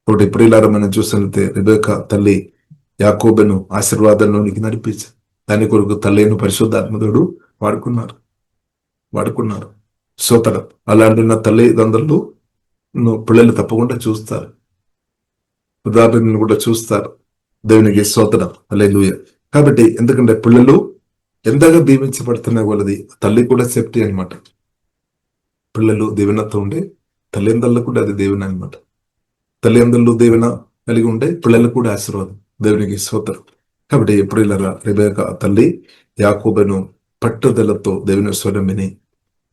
Speaker 1: ఒకటి ప్రియులారా మనం చూసినట్లయితే రెబెక్కా తల్లి యాకోబును ఆశీర్వాదంలోనికి నడిపించారు. దాని కొరకు తల్లిను పరిశుద్ధాత్మదేవుడు వాడుకున్నారు. సోదర అలాంటి ఉన్న తల్లిదండ్రులు పిల్లలు తప్పకుండా చూస్తారు, ఉదాహరణను కూడా చూస్తారు. దేవునికి స్తోత్రం, హల్లెలూయా. కాబట్టి ఎందుకంటే పిల్లలు ఎంతగా దీవించబడుతున్న వాళ్ళది తల్లి కూడా సేఫ్టీ అనమాట. పిల్లలు దీవెనతో ఉండే తల్లిదండ్రులకు కూడా అది దీవెన అనమాట. తల్లిదండ్రులు దీవెన కలిగి ఉంటే పిల్లలకు కూడా ఆశీర్వాదం. దేవునికి స్తోత్రం. కాబట్టి ఎప్పుడు ఇలా రెబెక్కా తల్లి యాకోబును పట్టుదలతో దేవుని స్వరం విని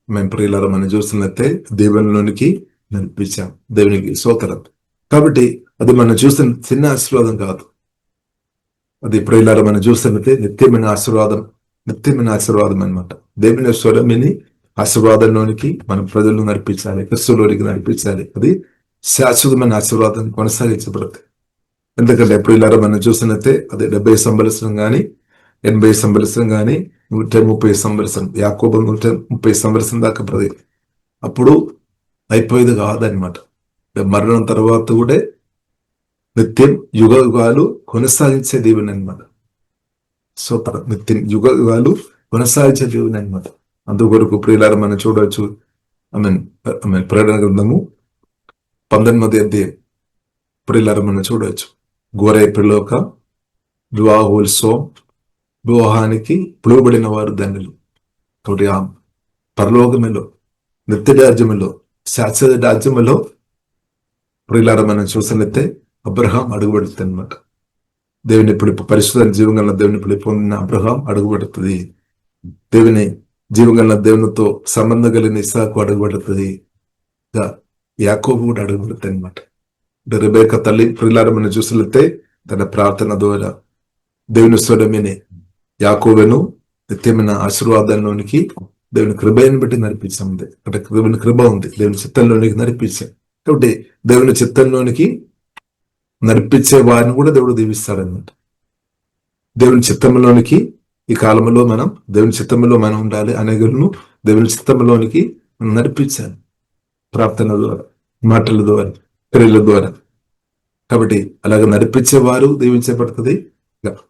Speaker 1: మేము ప్రియులారా మనం చూస్తున్నట్టే దేవునిలోనికి నడిపించాం. దేవునికి స్తోత్రం. కాబట్టి అది మనం చూస్తున్న చిన్న ఆశీర్వాదం కాదు, అది ప్రియులారా మనం చూస్తున్నట్టే నిత్యమైన ఆశీర్వాదం అనమాట. దేవుని స్వరం విని ఆశీర్వాదంలోనికి మన ప్రజలను నడిపించాలి, క్రిస్తులోనికి నడిపించాలి. అది శాశ్వతమైన ఆశీర్వాదం కొనసాగించబడుతుంది. ఎందుకంటే ప్రియులారా మనం చూసినట్టే అది 70 సంవత్సరం కానీ 80 సంవత్సరం కానీ 130 సంవత్సరం, యాకోబు 130 సంవత్సరం దాకా అప్పుడు అయిపోయేది కాదనమాట. మరణం తర్వాత కూడా నిత్యం యుగ యుగాలు కొనసాగించే దేవుని అనమాట. సో నిత్యం యుగ యుగాలు కొనసాగించే దేవుని అనమాట. అందుకొరకు ప్రియులారా మనం చూడవచ్చు. ప్రకటన గ్రంథము 19వ అధ్యాయం ప్రియులారా మనం చూడవచ్చు. గొర్రె పిల్లొక వివాహోత్సవం, వివాహానికి పిలువబడిన వారు ధన్యులు. కాబట్టి ఆ పరలోకములో, నిత్య రాజ్యములో, శాశ్వత రాజ్యములో ప్రియులారా మనం చూసినట్లయితే అబ్రహాం అడుగుపెడుతుంది అనమాట. దేవుని ఇప్పుడు పరిశుద్ధ జీవంగల దేవుని ఇప్పుడు పొందిన అబ్రహాం అడుగుపెడుతుంది. దేవుని జీవంగల దేవునితో సంబంధం కలిగిన ఇస్సాకు అడుగుపెడుతుంది. యాకోబు కూడా అడుగుపెడుతుంది అనమాట. రెబెక్క తల్లి ప్రియులారా మనం చూసినట్లయితే తన ప్రార్థన ద్వారా దేవుని స్వరమేనే యాకోబును నిత్యమైన ఆశీర్వాదంలోనికి దేవుని కృపను బట్టి నడిపించింది. అంటే దేవుని కృప ఉంది, దేవుని చిత్తంలోనికి నడిపించాం. కాబట్టి దేవుని చిత్తంలోనికి నడిపించే వారిని కూడా దేవుడు దీవిస్తాడనమాట. దేవుని చిత్తంలోనికి ఈ కాలంలో మనం దేవుని చిత్తంలో మనం ఉండాలి. అనేకులను దేవుని చిత్తంలోనికి మనం నడిపించాలి, ప్రార్థన ద్వారా, మాటల ద్వారా, క్రియల ద్వారా. కాబట్టి అలాగ నడిపించేవారు దీవించబడుతుంది.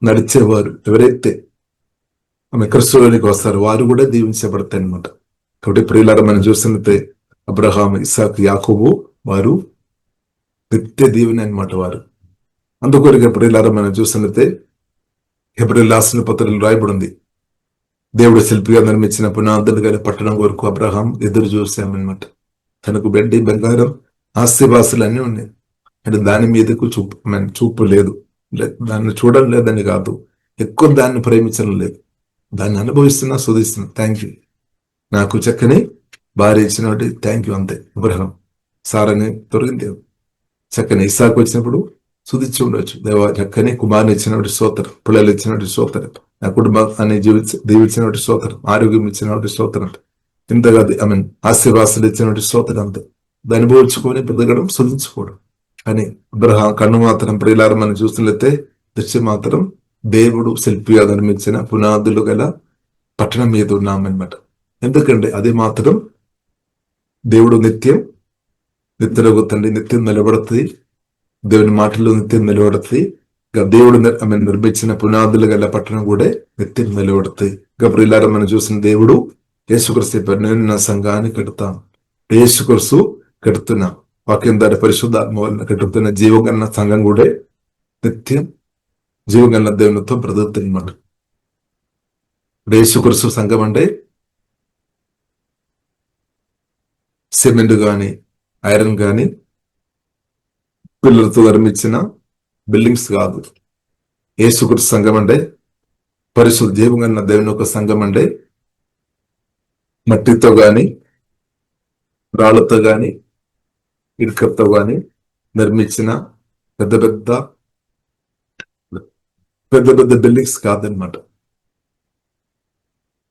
Speaker 1: నడిచేవారు ఎవరైతే ఆమె క్రిస్తులోనికి వస్తారు వారు కూడా దీవించబడతాయి అనమాట. కాబట్టి ప్రియులారా మనం చూస్తున్నట్టే అబ్రహాం, ఇస్సాకు, యాకోబు వారు నిత్య దీవెన అనమాట వారు. అందుకొరకు ప్రియులారా మనం చూస్తున్నట్టే హెబ్రీ రాసిన పత్రికలు రాయబడింది. దేవుడు శిల్పిగా నిర్మించిన పునాదులు గల పట్టణం వరకు అబ్రహాం ఎదురు చూసామన్నమాట. తనకు వెండి, బంగారం, ఆస్తిపాస్తులు అన్నీ ఉన్నాయి. అంటే దాని మీదకు చూపు లేదు, దాన్ని చూడడం లేదని కాదు, ఎక్కువ దాన్ని ప్రేమించడం లేదు, దాన్ని అనుభవిస్తున్నా, శోధిస్తున్నా. థ్యాంక్ యూ, నాకు చక్కని భార్య ఇచ్చినటువంటి థ్యాంక్ యూ, అంతే. అబ్రహాం సారని దొరికింది. చక్కని ఇస్సాకు వచ్చినప్పుడు శుద్ధించి ఉండొచ్చు. దేవ చక్కని కుమారుని ఇచ్చినటువంటి స్తోత్రం, పిల్లలు ఇచ్చినటువంటి స్తోత్రం, నా కుటుంబాన్ని దీవించినటువంటి స్తోత్రం, ఆరోగ్యం ఇచ్చినటువంటి స్తోత్రం, ఇంతగా ఆశీర్వాసాలు ఇచ్చినటువంటి స్తోత్రం, అంతే. దాన్ని పోల్చుకొని బ్రతకడం, శుద్ధించుకోవడం. కానీ అబ్రహాం కన్ను మాత్రం ప్రియులారా మనం చూస్తున్నట్లయితే దృశ్యం మాత్రం దేవుడు శిల్పిగా నిర్మించిన పునాదులు గల పట్టణం మీద ఉన్నామన్నమాట. ఎందుకంటే అది మాత్రం దేవుడు నిత్యం నిద్రగొత్తండి, నిత్యం నిలబడుతుంది. దేవుని మాటల్లో నిత్యం నిలబడుతుంది. దేవుడు నిర్మించిన పునాదులు గల పట్టణం కూడా నిత్యం నిలబడుతుంది. ప్రియులారా మనం చూసిన దేవుడు యేసుక్రీస్తు చెప్పారు, నేను నా సంఘాన్ని కడతాను. యేసుక్రీస్తు కడుతున్నా, వాక్యం ద్వారా పరిశుద్ధాత్మ వలన కట్టుతున్న జీవగన్న సంఘం కూడా నిత్యం జీవగన్న దేవునితో బ్రతుకుతుంది అన్నమాట. యేసుక్రీస్తు సంఘం అంటే సిమెంట్ గాని, ఐరన్ గాని, పిల్లలతో నిర్మించిన బిల్డింగ్స్ కాదు. యేసుక్రీస్తు సంఘం అంటే పరిశుద్ధ జీవగన్న దేవుని యొక్క సంఘం అంటే మట్టితో గాని, రాళ్లతో గాని, ఇటుకతో గాని నిర్మించిన పెద్ద పెద్ద బిల్డింగ్స్ కాదనమాట.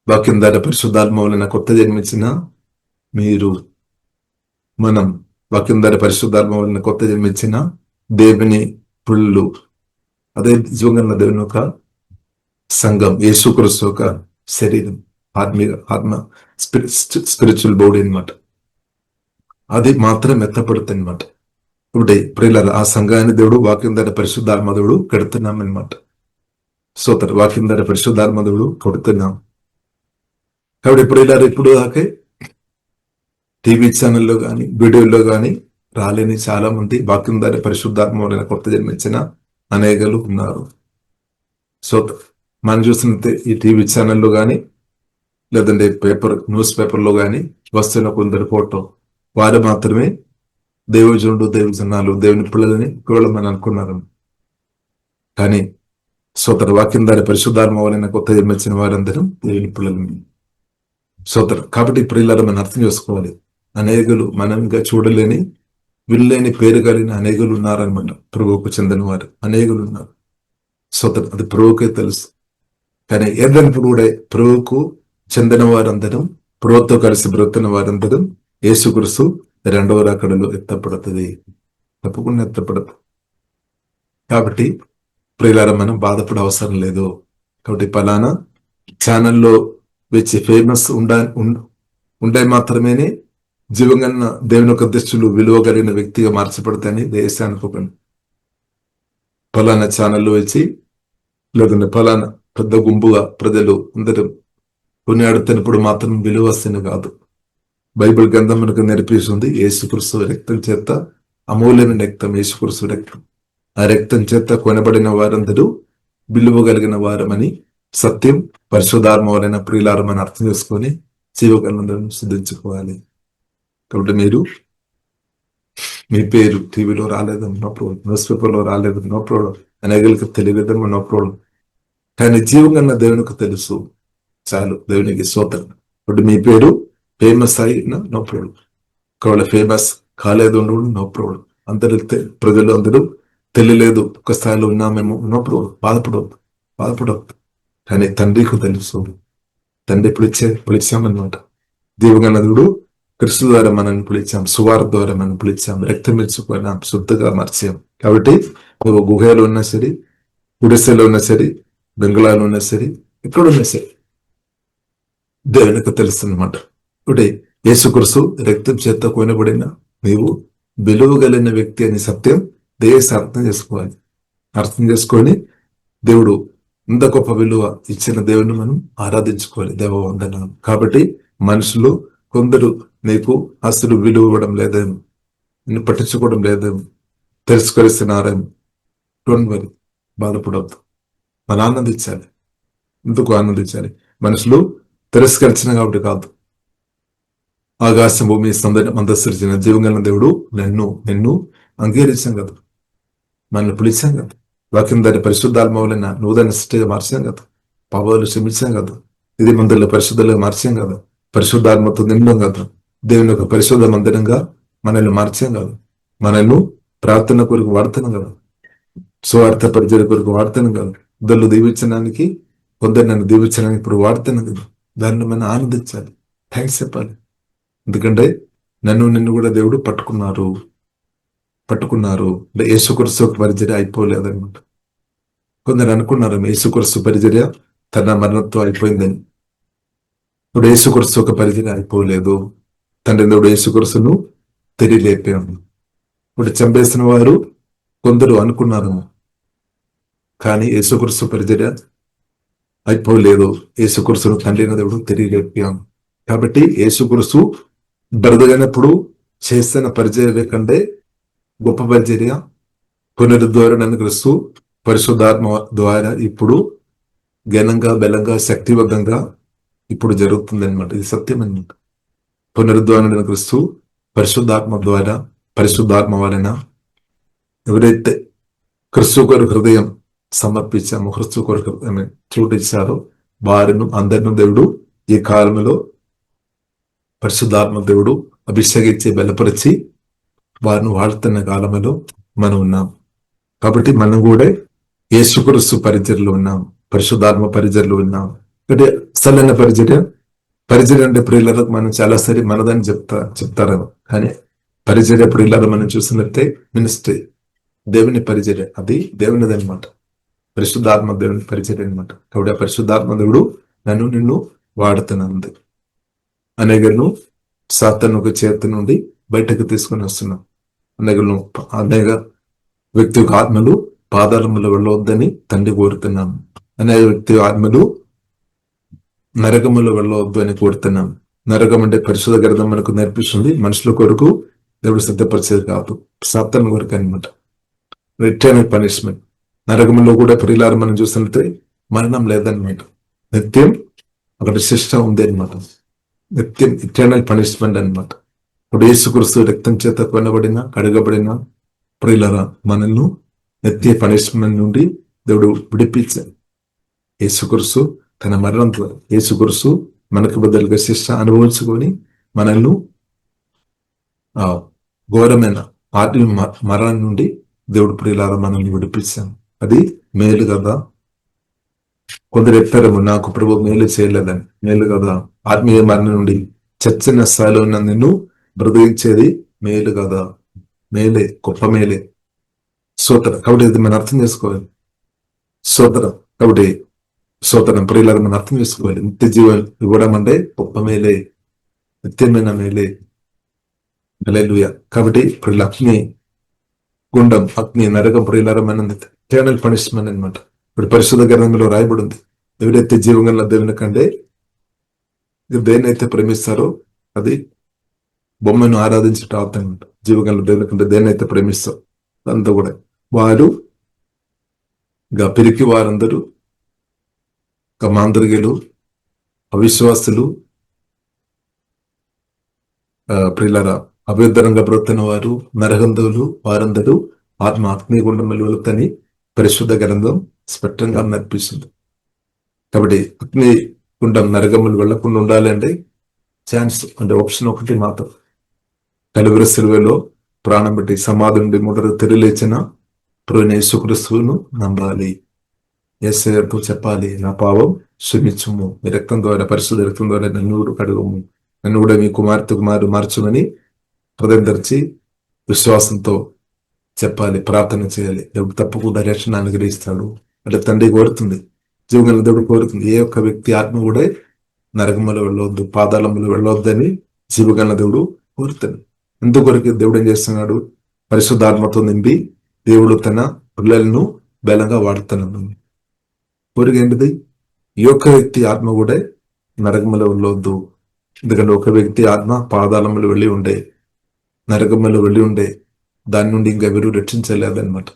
Speaker 1: వాక్యం ద్వారా పరిశుద్ధాత్మ వలన కొత్త జన్మించిన మీరు, మనం వాక్యం ద్వారా పరిశుద్ధాత్మ వలన కొత్త జన్మించిన దేవుని పుళ్ళు, అదే జీవంగా దేవుని ఒక సంఘం, యేసుక్రీస్తు ఒక శరీరం, ఆత్మ స్పిరిచువల్ బాడీ అనమాట. అది మాత్రం ఎత్తపడుతుంది అనమాట. ఇప్పుడు ప్రియులారా ఆ సంఘాన్ని దేవుడు వాక్యం ద్వారా పరిశుద్ధాత్మ దేవుడు కడుతున్నామన్నమాట. స్తోత్రం. వాక్యం ద్వారా పరిశుద్ధాత్మ దేవుడు కడుతున్నాం. కాబట్టి ప్రియులారా ఇప్పుడు దాకే టీవీ ఛానల్లో కానీ, వీడియోల్లో కానీ రాలేని చాలా మంది వాక్యం ద్వారా పరిశుద్ధాత్మ వలన కొత్త జన్మించిన అనేకలు ఉన్నారు. స్తోత్రం. మనం చూస్తున్నట్టే ఈ టీవీ ఛానల్లో కానీ, లేదంటే న్యూస్ పేపర్లో కానీ వస్తున్న కొందరు ఫోటో, వారు మాత్రమే దేవజనుడు, దేవజనాలు, దేవుని పిల్లలని ఒకవేళ మనం అనుకున్నారు. కానీ స్తోత్ర వాక్యం ద్వారా పరిశుద్ధాత్మ వలన కొత్త జన్మించిన వారందరం దేవుని పిల్లలని. స్తోత్రం. కాబట్టి ప్రియులారా మనం అర్థం చేసుకోవాలి, అనేకులు మనం ఇంకా చూడలేని, వినలేని పేరు కలిగిన అనేకులు ఉన్నారనమాట. ప్రభువుకు చెందిన వారు అనేకులు ఉన్నారు. స్తోత్రం. అది ప్రభువుకే తెలుసు. కానీ ఏదైనప్పుడు కూడా ప్రభువుకు చెందిన వారందరం, ప్రభువుతో కలిసి బ్రతున్న వారందరం యేసుక్రీస్తు రెండవ రాకడలో ఎత్తపడుతుంది, తప్పకుండా ఎత్తపడుతుంది. కాబట్టి ప్రియులారా మనం బాధపడే అవసరం లేదు. కాబట్టి పలానా ఛానల్లో వచ్చి ఫేమస్ ఉండే మాత్రమేనే జీవం కన్నా దేవుని యొక్క దృష్టిలో విలువ కలిగిన వ్యక్తిగా మార్చబడతాయని దయచేసి అనుకోకండి. ఫలానా ఛానల్లో వచ్చి లేదంటే ఫలానా పెద్ద గుంపుగా ప్రజలు అందరూ కొనియాడుతున్నప్పుడు మాత్రం విలువ వస్తుంది కాదు. బైబిల్ గ్రంథం మనకు నేర్పిస్తుంది యేసుక్రీస్తు రక్తం చేత, అమూల్యమైన రక్తం యేసుక్రీస్తు రక్తం, ఆ రక్తం చేత కొనబడిన వారందరూ విలువ కలిగిన వారమని సత్యం పరిశుద్ధాత్మ వలన ప్రియులారమని అర్థం చేసుకొని జీవకరణను సిద్ధించుకోవాలి. కాబట్టి మీరు మీ పేరు టీవీలో రాలేదు, నో ప్రాబ్లం. న్యూస్ పేపర్లో రాలేదు, నో ప్రాబ్లం. అనేకలకు తెలియదు, నో ప్రాబ్లం. కానీ జీవకన్న దేవునికి తెలుసు, చాలు. దేవునికి స్తోత్రం. ఇప్పుడు మీ పేరు ఫేమస్ అయినా నో ప్రాబ్లం, ఒకవేళ ఫేమస్ కాలేదు నో ప్రాబ్లం. అందరూ ప్రజలు అందరూ తెలియలేదు, ఒక స్థాయిలో ఉన్నామేమో, నో ప్రాబ్లం. బాధపడవద్దు. కానీ తండ్రికి తెలుసు. తండ్రి పిలిచామన్నమాట. జీవగణదుడు క్రీస్తు ద్వారా మనల్ని పిలిచాం, సువార్త ద్వారా మనం పిలిచాం, రక్తం ఇచ్చుకున్నాం, శుద్ధగా మార్చాం. కాబట్టి నువ్వు గుహలో ఉన్నా సరే, గుడిసెలో ఉన్నా సరే, బెంగళూరులో ఉన్నా సరే, ఎక్కడున్నా సరే దేవునికి తెలుసు అనమాట. ఒకటి యేసుక్రీస్తు రక్తం చేత కొనబడిన నీవు విలువ కలిగిన వ్యక్తి అని సత్యం దేశం అర్థం చేసుకోవాలి. అర్థం చేసుకొని దేవుడు ఇంత గొప్ప విలువ ఇచ్చిన దేవుని మనం ఆరాధించుకోవాలి. దేవ వందనాలు. కాబట్టి మనుషులు కొందరు నీకు అసలు విలువ ఇవ్వడం లేదేమో, నిన్ను పట్టించుకోవడం లేదేమో, తిరస్కరిస్తున్నారేమో, డోంట్ వరీ, బాధపడవద్దు. మనం ఆనందించాలి. ఎందుకు ఆనందించాలి? మనుషులు తిరస్కరించిన కాబట్టి కాదు. ఆకాశం భూమి మందసరిచిన జీవగల దేవుడు నిన్ను అంగీకరించాం కదా, మనల్ని పిలిచాం కదా, వాక్యం దాని పరిశుద్ధాత్మ వలన నూతన సృష్టిగా మార్చాం కదా, పాపాలు క్షమించాం కదా, ఇది మందిరంలో పరిశుద్ధంగా మార్చాం కదా, పరిశుద్ధాత్మతో నిండం కదా, దేవుని యొక్క పరిశుద్ధ మందిరంగా మనల్ని మార్చాం కదా, మనల్ని ప్రార్థన కొరకు వాడుతున్నాం కదా, స్వార్థ పరిచయ కొరకు వాడుతున్నాం కదా, ఇద్దరు దీవించడానికి, కొందరు నన్ను దీవించడానికి ఇప్పుడు వాడుతున్నాం కదా. దాన్ని మనం ఆనందించాలి, థ్యాంక్స్ చెప్పాలి. ఎందుకంటే నిన్ను కూడా దేవుడు పట్టుకున్నారు. అంటే యేసుక్రీస్తు పరిచర్య అయిపోలేదన్నమాట. కొందరు అనుకున్నారు యేసుక్రీస్తు పరిచర్య తన మరణంతో అయిపోయిందని. ఇప్పుడు యేసుక్రీస్తు ఒక పరిచర్య అయిపోలేదు. తండ్రి దేవుడు యేసుక్రీస్తును తిరిగి లేపాడు. ఇప్పుడు చంపేసిన వారు కొందరు అనుకున్నారు, కానీ యేసుక్రీస్తు పరిచర్య అయిపోలేదు. యేసుక్రీస్తును తండ్రి దేవుడు తిరిగి లేపాం. కాబట్టి యేసుక్రీస్తు బ్రతకనప్పుడు చేస్తున్న పరిచర్య కంటే గొప్ప పరిచర్య పునరుద్ధరణ క్రీస్తు పరిశుద్ధాత్మ ద్వారా ఇప్పుడు ఘనంగా, బలంగా, శక్తివంతంగా ఇప్పుడు జరుగుతుంది అనమాట. ఇది సత్యం అనమాట. పునరుద్ధరణ క్రీస్తు పరిశుద్ధాత్మ ద్వారా, పరిశుద్ధాత్మ వలన ఎవరైతే క్రీస్తు కొరకు హృదయం సమర్పించామో, క్రీస్తు కొరకు చోటిచ్చారో వారిని అందరిని దేవుడు ఈ కాలంలో పరిశుద్ధాత్మ దేవుడు అభిషేకించి బలపరిచి వారిని వాడుతున్న కాలంలో మనం ఉన్నాం. కాబట్టి మనం కూడా యేసుక్రీస్తు పరిచర్యలో ఉన్నాం, పరిశుద్ధాత్మ పరిచర్యలో ఉన్నాం. అంటే అసలైన పరిచర్య అంటే ప్రియులకు మనం చాలా సరి మనదని చెప్తారు. కానీ పరిచర్య ప్రియులను మనం చూసినట్టే మినిస్ట్రీ, దేవుని పరిచర్య, అది దేవునిది అనమాట. పరిశుద్ధాత్మ దేవుని పరిచర్య అనమాట. కాబట్టి ఆ పరిశుద్ధాత్మ దేవుడు నిన్ను వాడుతున్నది. అనేకలను సాతాను ఒక చేతి నుండి బయటకు తీసుకొని వస్తున్నాం. అనేక వ్యక్తి యొక్క ఆత్మలు పాదాళములో వెళ్ళవద్దని తండ్రి కోరుతున్నాం. అనేక వ్యక్తి ఆత్మలు నరకములో వెళ్ళవద్దు అని కోరుతున్నాం. నరకం అంటే పరిశుద్ధ గ్రంథం మనకు నేర్పిస్తుంది మనుషుల కొరకు దేవుడు సిద్ధపరిచేది కాదు, సాతాను కొరకు అనమాట. రిటర్నల్ పనిష్మెంట్. నరకములో కూడా ప్రియులారా మనం చూసినట్లయితే మరణం లేదనమాట. నిత్యం అక్కడ శిక్ష ఉంది అనమాట. నిత్యం ఇటర్నల్ పనిష్మెంట్ అనమాట. ఇప్పుడు యేసుక్రీస్తు రక్తం చేత కొనబడిన, కడగబడిన ప్రియులారా మనల్ని నిత్య పనిష్మెంట్ నుండి దేవుడు విడిపించాడు. యేసుక్రీస్తు తన మరణంతో, యేసుక్రీస్తు మనకు బదులుగా శిక్ష అనుభవించుకొని మనల్ని ఆ ఘోరమైన మరణం నుండి దేవుడు ప్రియులారా మనల్ని విడిపించాను. అది మేలు కదా. కొందరు చెప్పారేమో నాకు ప్రభు మేలు చేయలేదని. మేలు కదా, ఆత్మీయ మరణం నుండి చచ్చిన స్థాయిలో ఉన్న నిన్ను బ్రతికించేది మేలు కదా. మేలే, గొప్ప మేలే. స్తోత్రం. కాబట్టి ఇది మనం అర్థం చేసుకోవాలి. స్తోత్రం. కాబట్టి స్తోత్రం ప్రియులారా మనం అర్థం చేసుకోవాలి. నిత్య జీవం ఇవ్వడం అంటే గొప్ప మేలే, నిత్యమైన మేలే. హల్లెలూయా. కాబట్టి ఇప్పుడు అగ్ని గుండం, అగ్ని నరకం ప్రియులారమైనది ఎటర్నల్ పనిష్మెంట్ అనమాట. ఇప్పుడు పరిశుద్ధ గ్రంథంలో రాయబడి ఉంది, ఎవరైతే జీవగల దేవుని కంటే దేన్నైతే ప్రేమిస్తారో అది బొమ్మను ఆరాధించటం అవుతాయంట. జీవగల దేవుని కంటే దేన్నైతే ప్రేమిస్తారో అంతా కూడా వారు పిరికి వారందరూ, మాంత్రికులు, అవిశ్వాసులు, ప్రియులారా అభ్యుద్ధరంగా బ్రతున్న వారు, నరహంతువులు వారందరూ ఆత్మ అగ్నిగుండములు వెళుతని పరిశుద్ధ గ్రంథం స్పష్టంగా నడిపిస్తుంది. కాబట్టి అగ్ని గుండం నరకములు వెళ్లకుండా ఉండాలి అంటే ఛాన్స్ అంటే ఆప్షన్ ఒకటి మాత్రం, కలువరి సిలువలో ప్రాణం పెట్టి సమాధి నుండి మొదట తెరలేచిన ప్రభువైన యేసుక్రీస్తువును నమ్మాలి. యేసయ్యతో చెప్పాలి, నా పాపం క్షమించుము, మీ రక్తం ద్వారా, పరిశుద్ధ రక్తం ద్వారా నన్ను కూడా కడుగుము, నన్ను కూడా మీ కుమార్తె మార్చమని హృదయం తెరిచి విశ్వాసంతో చెప్పాలి, ప్రార్థన చేయాలి. దేవుడు తప్పకుండా రక్షణ అనుగ్రహిస్తాడు. అంటే తండ్రి కోరుతుంది, జీవగల దేవుడు కోరుతుంది, ఏ ఒక్క వ్యక్తి ఆత్మ కూడా నరకములో వెళ్ళవద్దు, పాతాళములో వెళ్ళవద్దని జీవగల దేవుడు కోరుతాడు. ఎందుకొరకు దేవుడు ఏం చేస్తున్నాడు? పరిశుద్ధాత్మతో నింపి దేవుడు తన పిల్లలను బలంగా వాడుతున్నాడు. కోరిక ఏంటిది? ఈ ఒక్క వ్యక్తి ఆత్మ కూడా నరకములో వెళ్ళవద్దు. ఎందుకంటే ఒక వ్యక్తి ఆత్మ పాతాళములు వెళ్ళి ఉండే, నరకములో వెళ్ళి ఉండే, దాని నుండి ఇంకెవరు రక్షించలేదన్నమాట,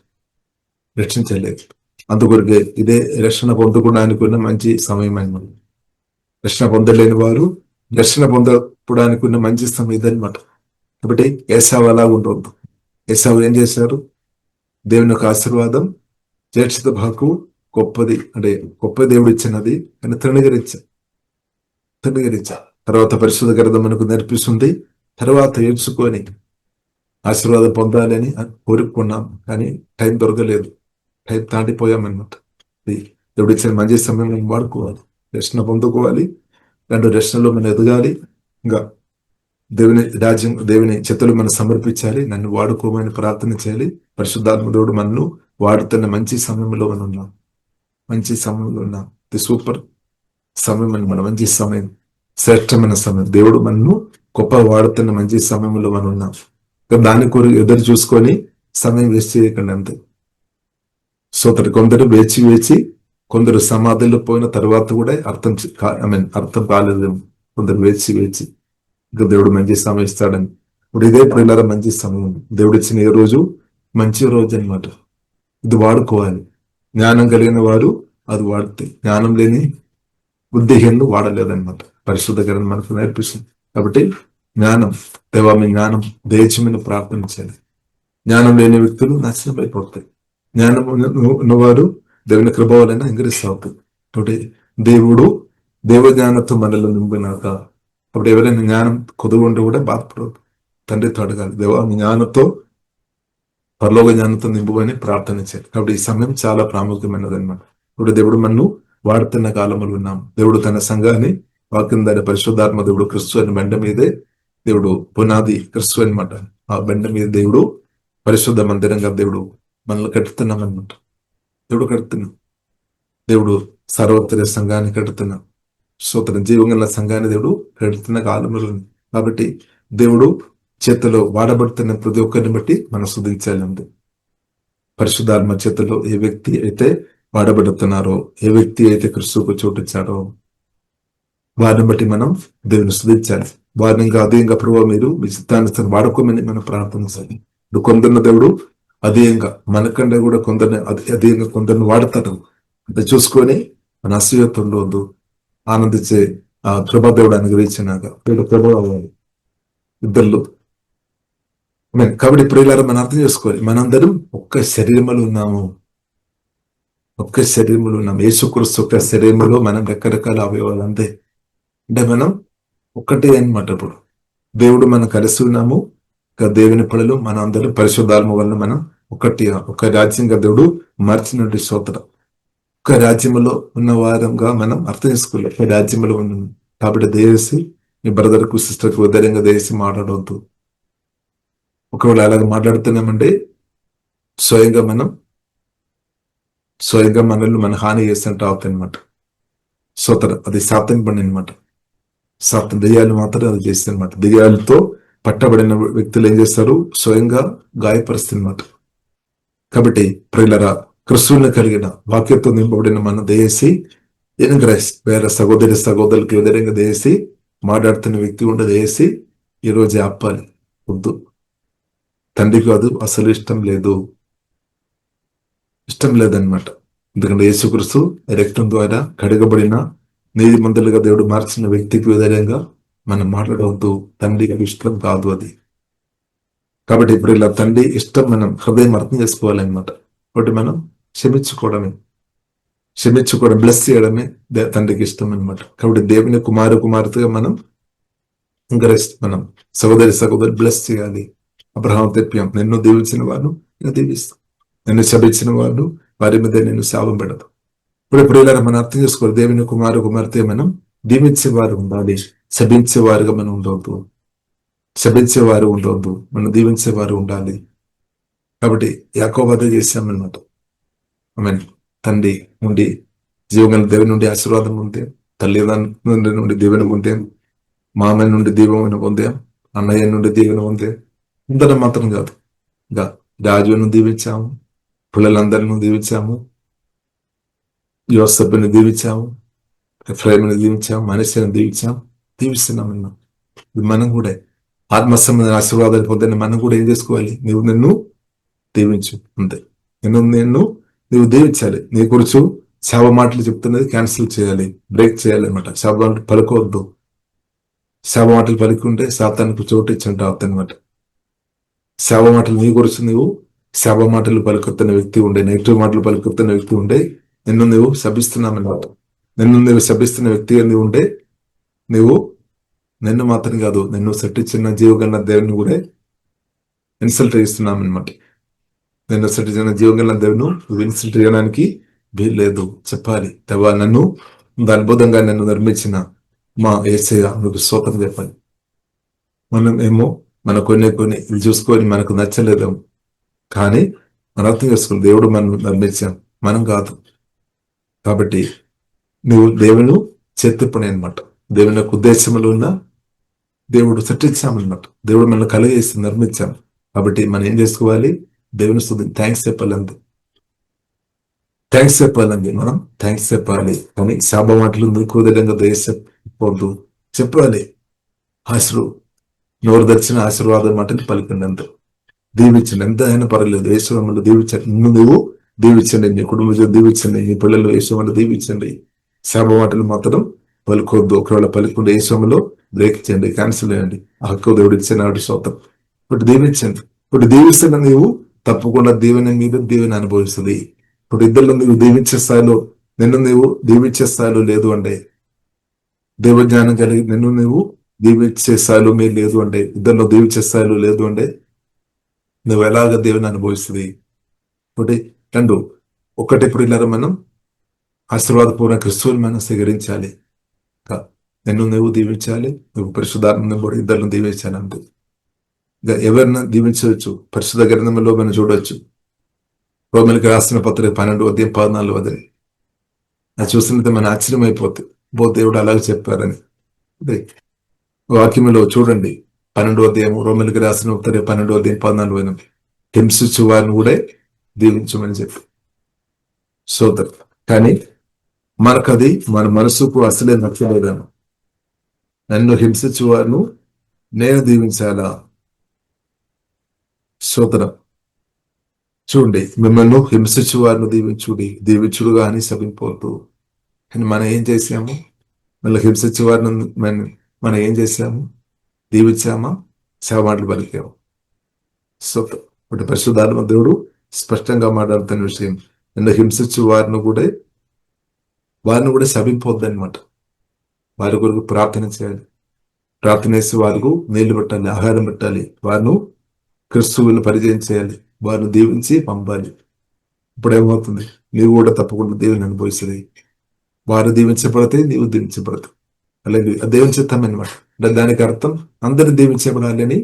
Speaker 1: రక్షించలేదు. అందుకొరకే ఇదే రక్షణ పొందుకోవడానికి ఉన్న మంచి సమయం అన్నమాట. రక్షణ పొందలేని వారు రక్షణ పొందడానికి ఉన్న మంచి సమయం ఇదనమాట. కాబట్టి ఏసావు అలా ఉండవద్దు. ఏసావు ఏం చేశారు? దేవుని యొక్క ఆశీర్వాదం చేర్చిత భాకు గొప్పది, అంటే గొప్ప దేవుడు ఇచ్చినది అని తృణీకరించా. తర్వాత పరిశుద్ధ గ్రంథం మనకు నేర్పిస్తుంది, తర్వాత ఏడ్చుకొని ఆశీర్వాదం పొందాలని కోరుకున్నాం, కానీ టైం దొరకలేదు, టైం దాటిపోయామన్నమాట. దేవుడు ఇచ్చిన మంచి సమయం మనం వాడుకోవాలి, రక్షణ పొందుకోవాలి, రెండు రక్షణలో మనం ఎదగాలి, ఇంకా దేవుని రాజ్యం, దేవుని చేతులు మనం సమర్పించాలి, నన్ను వాడుకోమని ప్రార్థన చేయాలి. పరిశుద్ధాత్మ దేవుడు మనను వాడుతున్న మంచి సమయంలో మనం ఉన్నాం, మంచి సమయంలో ఉన్నాం. ఇది సూపర్ సమయం అన్నమాట, మంచి సమయం, శ్రేష్టమైన సమయం. దేవుడు మనను గొప్ప వాడుతున్న మంచి సమయంలో మనం ఉన్నాం. దాని కొరకు ఎదురు చూసుకొని సమయం వేస్ట్ చేయకండి అంతే. సోదరు కొందరు వేచి కొందరు సమాధిలో పోయిన తర్వాత కూడా అర్థం కాలేదు. కొందరు వేచి ఇంకా దేవుడు మంచి సమయం ఇస్తాడని. ఇప్పుడు ఇదే పిల్లల మంచి సమయం, దేవుడు ఇచ్చిన ఏ రోజు మంచి రోజు అనమాట. ఇది వాడుకోవాలి. జ్ఞానం కలిగిన వారు అది వాడితే, జ్ఞానం లేని బుద్ధిహీనులు వాడలేదన్నమాట. పరిశుద్ధ గ్రంథం మనకు నేర్పిస్తుంది. కాబట్టి జ్ఞానం, దేవా మీ జ్ఞానం దయచేయమని ప్రార్థన చేయాలి. జ్ఞానం లేని వ్యక్తులు నాశనం అయిపోతాయి. జ్ఞానం ఉన్నవారు దేవుని కృప వలన ఇంగ్రీస్ అవుతుంది. కాబట్టి దేవుడు దేవజ్ఞానంతో మనలో నింపినాక, అప్పుడు ఎవరైనా జ్ఞానం కొద్దుకుంటే కూడా బాధపడదు, తండ్రితో అడగాలి, దేవా మీ జ్ఞానంతో, పరలోక జ్ఞానంతో నింపుకొని ప్రార్థన చేయాలి. కాబట్టి ఈ సమయం చాలా ప్రాముఖ్యమైనది అనమాట. ఇప్పుడు దేవుడు మనను వాడుతున్న కాలంలో ఉన్నాం. దేవుడు తన సంఘాన్ని వాక్యం దాని పరిశుద్ధాత్మ దేవుడు క్రిస్తు అని బండ మీదే, దేవుడు పునాది క్రిస్తు అనమాట. ఆ బండ మీద దేవుడు పరిశుద్ధ మందిరంగా దేవుడు మనల్ని కట్టుతున్నాం అనమాట. దేవుడు కడుతున్నాం, దేవుడు సర్వత్ర సంఘాన్ని కడుతున్నాం, స్తోత్రం, జీవంగల సంఘాన్ని దేవుడు కడుతున్న కాలంలో. కాబట్టి దేవుడు చేతిలో వాడబడుతున్న ప్రతి ఒక్కరిని బట్టి మనం స్తుతించాలండి. పరిశుద్ధాత్మ చేతిలో ఏ వ్యక్తి అయితే వాడబడుతున్నారో, ఏ వ్యక్తి అయితే క్రిస్తుకు చోటిచ్చారో వారిని బట్టి మనం దేవుని స్తుతించాలి. వారిని ఇంకా అదేంగా ప్రభావ మీరు మీ చిత్తానుసారం వాడుకోమని మనం ప్రార్థించాలి. ఇప్పుడు కొందరిని దేవుడు అదేంగా మనకంటే కూడా అదేంగా కొందరిని వాడతారు. అది చూసుకొని మన అసూయత ఉండవద్దు, ఆనందించే ఆ కృపా దేవుడు అనుగ్రహించినాక ఇద్దరు. కాబట్టి ప్రియులారా మనం అర్థం చేసుకోవాలి, మనందరం ఒక్క శరీరంలో ఉన్నాము, యేసుక్రీస్తు ఒక్క శరీరంలో మనం రకరకాల అవయవాలు అంతే. అంటే మనం ఒక్కటే అనమాట. ఇప్పుడు దేవుడు మనం కలిసి ఉన్నాము, దేవుని పిల్లలు మన అందరం పరిశుద్ధాత్మ వల్ల మనం ఒక రాజ్యంగా దేవుడు మార్చినట్టు స్తోత్రం. ఒక రాజ్యంలో ఉన్న వారంగా మనం అర్థం చేసుకోవాలి, ఒక రాజ్యంలో ఉన్నాం. కాబట్టి దయచేసి మీ బ్రదర్కు సిస్టర్కు ఉదయంగా దయచేసి మాట్లాడవద్దు. ఒకవేళ అలాగే మాట్లాడుతున్నామంటే స్వయంగా మనల్ని మన హాని చేస్తుంటే అవుతాయి అనమాట. స్తోత్రం. అది సాతాను పని అనమాట. దెయ్యాలు మాత్రం అది చేస్తాయి అనమాట. దెయ్యాలతో పట్టబడిన వ్యక్తులు ఏం చేస్తారు? స్వయంగా గాయపరుస్తున్నమాట. కాబట్టి ప్రియులరా, క్రిస్తువుని కలిగిన వాక్యంతో నింపబడిన మన దయచేసి వేరే సహోదరులకు వ్యతిరేకంగా దయచేసి మాట్లాడుతున్న వ్యక్తి కూడా దయచేసి ఈరోజు ఆపాలి. వద్దు, తండ్రికి అది అసలు ఇష్టం లేదనమాట. ఎందుకంటే యేసుక్రీస్తు రక్తం ద్వారా కడగబడిన నీతిమంతులుగా దేవుడు మార్చిన వ్యక్తికి వ్యతిరేకంగా మనం మాట్లాడవద్దు. తండ్రికి ఇష్టం కాదు అది. కాబట్టి ఇప్పుడు ఇలా తండ్రి ఇష్టం మనం హృదయం అర్థం చేసుకోవాలన్నమాట. కాబట్టి మనం క్షమించుకోవడం, బ్లెస్ చేయడమే తండ్రికి ఇష్టం అనమాట. కాబట్టి దేవుని కుమార్తెగా మనం మనం సహోదరి బ్లెస్ చేయాలి. అబ్రహాం తెప్పాం, నిన్ను దీవించిన వారు నేను దీవిస్తాను, నిన్ను శపించిన వారు వారి మీద నేను శాపం పెడతాను. ఇప్పుడు ఇలా మనం అర్థం చేసుకోవాలి. దేవుని కుమార్తె మనం దీవించేవారు ఉండాలి, శపించేవారుగా మనం ఉండవద్దు. మనం దీవించేవారు ఉండాలి. కాబట్టి యాకోబు అదే చేశామన్నమాట. ఆమేన్. తండ్రి నుండి జీవగల దేవుని నుండి ఆశీర్వాదం పొందాం, తల్లిదండ్రుల నుండి దీవెన పొందాం, మామయ్య నుండి దీవెన పొందాం, అన్నయ్య నుండి దీవెన పొందాం. అందరం మాత్రం కాదు, ఇంకా రాజును దీవించాము, పిల్లలందరినీ దీవించాము, యోసేపుని దీవించాము, ఎఫ్రాయిముని దీవించాము, మనష్షేను దీవిస్తున్నాం అన్నాం. మనం కూడా ఆత్మసంబంధ ఆశీర్వాదాలు పొందని మనం కూడా ఏం చేసుకోవాలి? నిన్ను దీవించు, అంతే. నువ్వు దీవించాలి. నీ గురించి శాప మాటలు చెప్తున్నది క్యాన్సిల్ చేయాలి, బ్రేక్ చేయాలి అనమాట. శాప మాటలు పలుకోవద్దు. శాప మాటలు పలుకుంటే శాతానికి చోటు ఇచ్చింటావు అనమాట. శాప మాటలు నీ గురించి నువ్వు శాప మాటలు పలుకుతున్న వ్యక్తి ఉండే, నెగిటివ్ మాటలు పలుకుతున్న వ్యక్తి ఉండే, నువ్వు శపిస్తున్నామన్నమాట. నువ్వు శపిస్తున్న వ్యక్తిగా నువ్వు ఉండే, నిన్ను మాత్రం కాదు, నిన్ను సృష్టించిన జీవగల దేవుని కూడా ఇన్సల్ట్ చేస్తున్నామన్నమాట. నిన్ను సృష్టించిన జీవగల దేవును నువ్వు ఇన్సల్ట్ చేయడానికి వీల్లేదు. చెప్పాలి, దేవా నన్ను అద్భుతంగా నన్ను నిర్మించిన మా యేసయ్య నువ్వు స్తోత్రం చెప్పాలి. మనం ఏమో మన కొన్ని ఇది చూసుకొని మనకు నచ్చలేదేమో, కానీ మనం అర్థం చేసుకోవాలి, దేవుడు మనం నిర్మించాం, మనం కాదు. కాబట్టి నువ్వు దేవుని చేతి పని అనమాట. దేవుని యొక్క ఉద్దేశంలో ఉన్న దేవుడు సృష్టించామన్నమాట. దేవుడు మనల్ని కలిగేసి నిర్మించాం. కాబట్టి మనం ఏం చేసుకోవాలి? దేవుని స్తుతి థ్యాంక్స్ చెప్పాలండి. మనం థ్యాంక్స్ చెప్పాలి. కానీ శాప మాటలు నీకు విధంగా దయచేయకూడదు. చెప్పాలి. నోరు తెరిచిన ఆశీర్వాదం మాటలు పలికండి, అంత దీవించండి. ఎంత అయినా పర్వాలేదు. యేసుమల్ని దీవించండి. నువ్వు దీవించండి, నీ కుటుంబం దీవించండి, నీ పిల్లలు యేసుమల్ని దీవించండి. శాప మాటలు మాత్రం పలుకోవద్దు. ఒకవేళ పలుకుంటే యేసుమలో బ్రేక్ చేయండి, క్యాన్సిల్ చేయండి. ఆ హక్కు దేవుడు ఇచ్చిన స్తోత్రం. ఇప్పుడు దీవించండి. ఇప్పుడు దీవిస్తున్న నీవు తప్పకుండా దీవెన మీద దీవెన అనుభవిస్తుంది. ఇప్పుడు ఇద్దరు నువ్వు దీవించే స్థాయిలో, నువ్వు దీవించే స్థాయిలో లేదు అంటే, దేవజ్ఞానం కలిగి నువ్వు దీవించే స్థాయిలో మీరు లేదు అంటే, ఇద్దరిలో దీవించే స్థాయిలో లేదు అంటే, నువ్వు ఎలాగ దేవుని అనుభవిస్తుంది? ఒకటి ఇప్పుడు ఇలా మనం ఆశీర్వాదపూర్ణ క్రిస్తువుని మనం స్వీకరించాలి. నువ్వు దీవించాలి, నువ్వు పరిశుద్ధాత్మను కూడా ఇద్దరిని దీవించాలి. అంతే. ఇంకా ఎవరిని దీవించవచ్చు? పరిశుద్ధ గ్రంథంలో మనం చూడవచ్చు. రోమిలికి రాసిన పత్రిక 12:14 అది చూసినట్టు మన ఆశ్చర్యం అయిపోతుంది. దేవుడు అలాగే చెప్పారని. వాక్యంలో చూడండి, 12 రోమిలికి రాసిన పత్రిక 12:14 హింసించు వారిని కూడా దీవించమని చెప్పి సోదరు. కానీ మనకది మన మనసుకు అసలే నచ్చలేదేమో. నన్ను హింసించు వారిను నేను దీవించాలా? సోదరం చూడండి, మిమ్మల్ని హింసించు వారిని దీవించుడుగా అని శపింపోతూ. కానీ మనం ఏం చేసాము? మళ్ళీ హింసించు వారిని మనం ఏం చేసాము? దీవించామా? సేవ మాటలు పలికాము. సో పరిశుద్ధాత్మ దేవుడు స్పష్టంగా మాట్లాడుతున్న విషయం, నిన్ను హింసించు వారిని కూడా శపింపోద్ది అనమాట. వారి కొరకు ప్రార్థన చేయాలి. ప్రార్థన చేసి వారికి నీళ్లు పెట్టాలి, ఆహారం పెట్టాలి, వారిని క్రిస్తువుని పరిచయం చేయాలి, వారిని దీవించి పంపాలి. ఇప్పుడు ఏమవుతుంది? నీవు కూడా తప్పకుండా దేవుని అనుభవిస్తుంది. వారు దీవించబడితే నీవు దీవించబడతావు. అలాగే దేవుని చిత్తం అనమాట. అంటే దానికి అర్థం అందరు దీవించబడాలి అని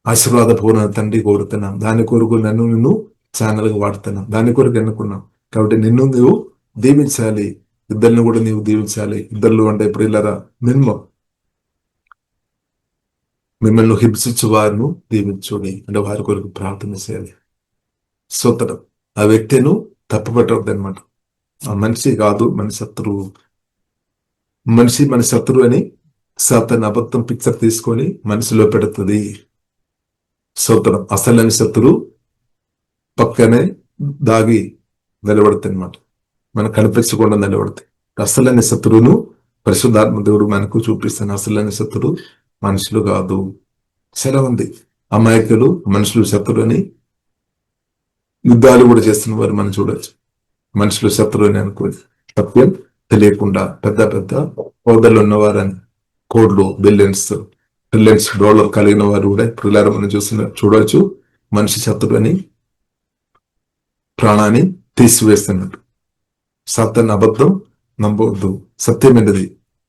Speaker 1: ఆశీర్వాదపూర్ణ తండ్రి కోరుతున్నాం. దాని కొరకు నిన్ను ఛానల్గా వాడుతున్నాం. దాని కొరకు ఎన్నుకున్నాం. కాబట్టి నువ్వు దీవించాలి, ఇద్దరిని కూడా నీవు దీవించాలి. ఇద్దరు అంటే ఇప్పుడు ఇల్లరా మినిమం మిమ్మల్ని హింసించు వారిను దీవించుడి అంటే వారి కొరకు ప్రార్థన చేయాలి. స్తోత్రం. ఆ వ్యక్తిను తప్పుపట్టవద్దు అనమాట. ఆ మనిషి కాదు మన శత్రువు, మనిషి మన శత్రువు అని సాతాను అబద్ధం పిక్చర్ తీసుకొని మనసులో పెడుతుంది. స్తోత్రం. అసలైన శత్రువు పక్కనే దాగి నిలబడతాయి అనమాట, మనకు కనిపించకుండా నిలబడతాయి. అసలైన శత్రువును పరిశుద్ధాత్మ దేవుడు మనకు చూపిస్తాను. అసలైన శత్రువు మనుషులు కాదు. చాలా మంది అమాయకులు మనుషులు శత్రువు అని యుద్ధాలు కూడా చేస్తున్న వారు మనం చూడొచ్చు. మనుషులు శత్రువు అని అనుకోని సత్యం తెలియకుండా పెద్ద పెద్ద హోదాలు ఉన్నవారని కోడ్లు బిలియన్స్ డాలర్ కలిగిన వారు కూడా పిల్లలు మనం చూడవచ్చు. మనిషి శత్రువు అని ప్రాణాన్ని తీసివేస్తున్నట్టు. సాతాను అబద్ధం నమ్మవద్దు, సత్యమైనది.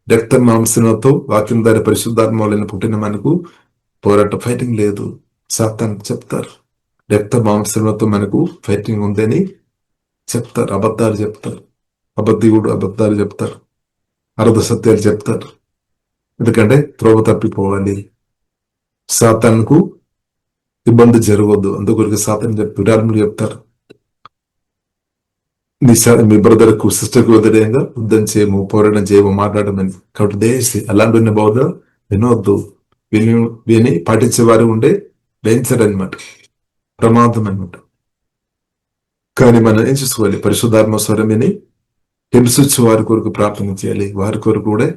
Speaker 1: రక్త మాంసంతో వాక్యం ద్వారా పరిశుద్ధాత్మ వలన పుట్టిన మనకు పోరాట ఫైటింగ్ లేదు. సాతాను చెప్తారు రక్త మాంసంతో మనకు ఫైటింగ్ ఉందని చెప్తారు, అబద్ధాలు చెప్తారు. అబద్ధాలు చెప్తారు, అర్ధ సత్యాలు చెప్తారు. ఎందుకంటే త్రోవ తప్పిపోవాలి, సాతానుకు ఇబ్బంది జరగవద్దు. అందుకొరకు సాతాను విరాళములు చెప్తారు. మీ బ్రదర్ కు సిస్టర్ కు వ్యతిరేకంగా యుద్ధం చేయము, పోరాటం చేయము, మాట్లాడమని. కాబట్టి దయచేసి అలాంటి బోధ వినవద్దు. విని పాటించే వారు ఉండే డేంజర్ అనమాట, ప్రమాదం అనమాట. కానీ మనం ఏం చేసుకోవాలి? పరిశుద్ధాత్మ స్వరం విని హింసించే వారి కొరకు ప్రార్థన చేయాలి. వారి కొరకు కూడా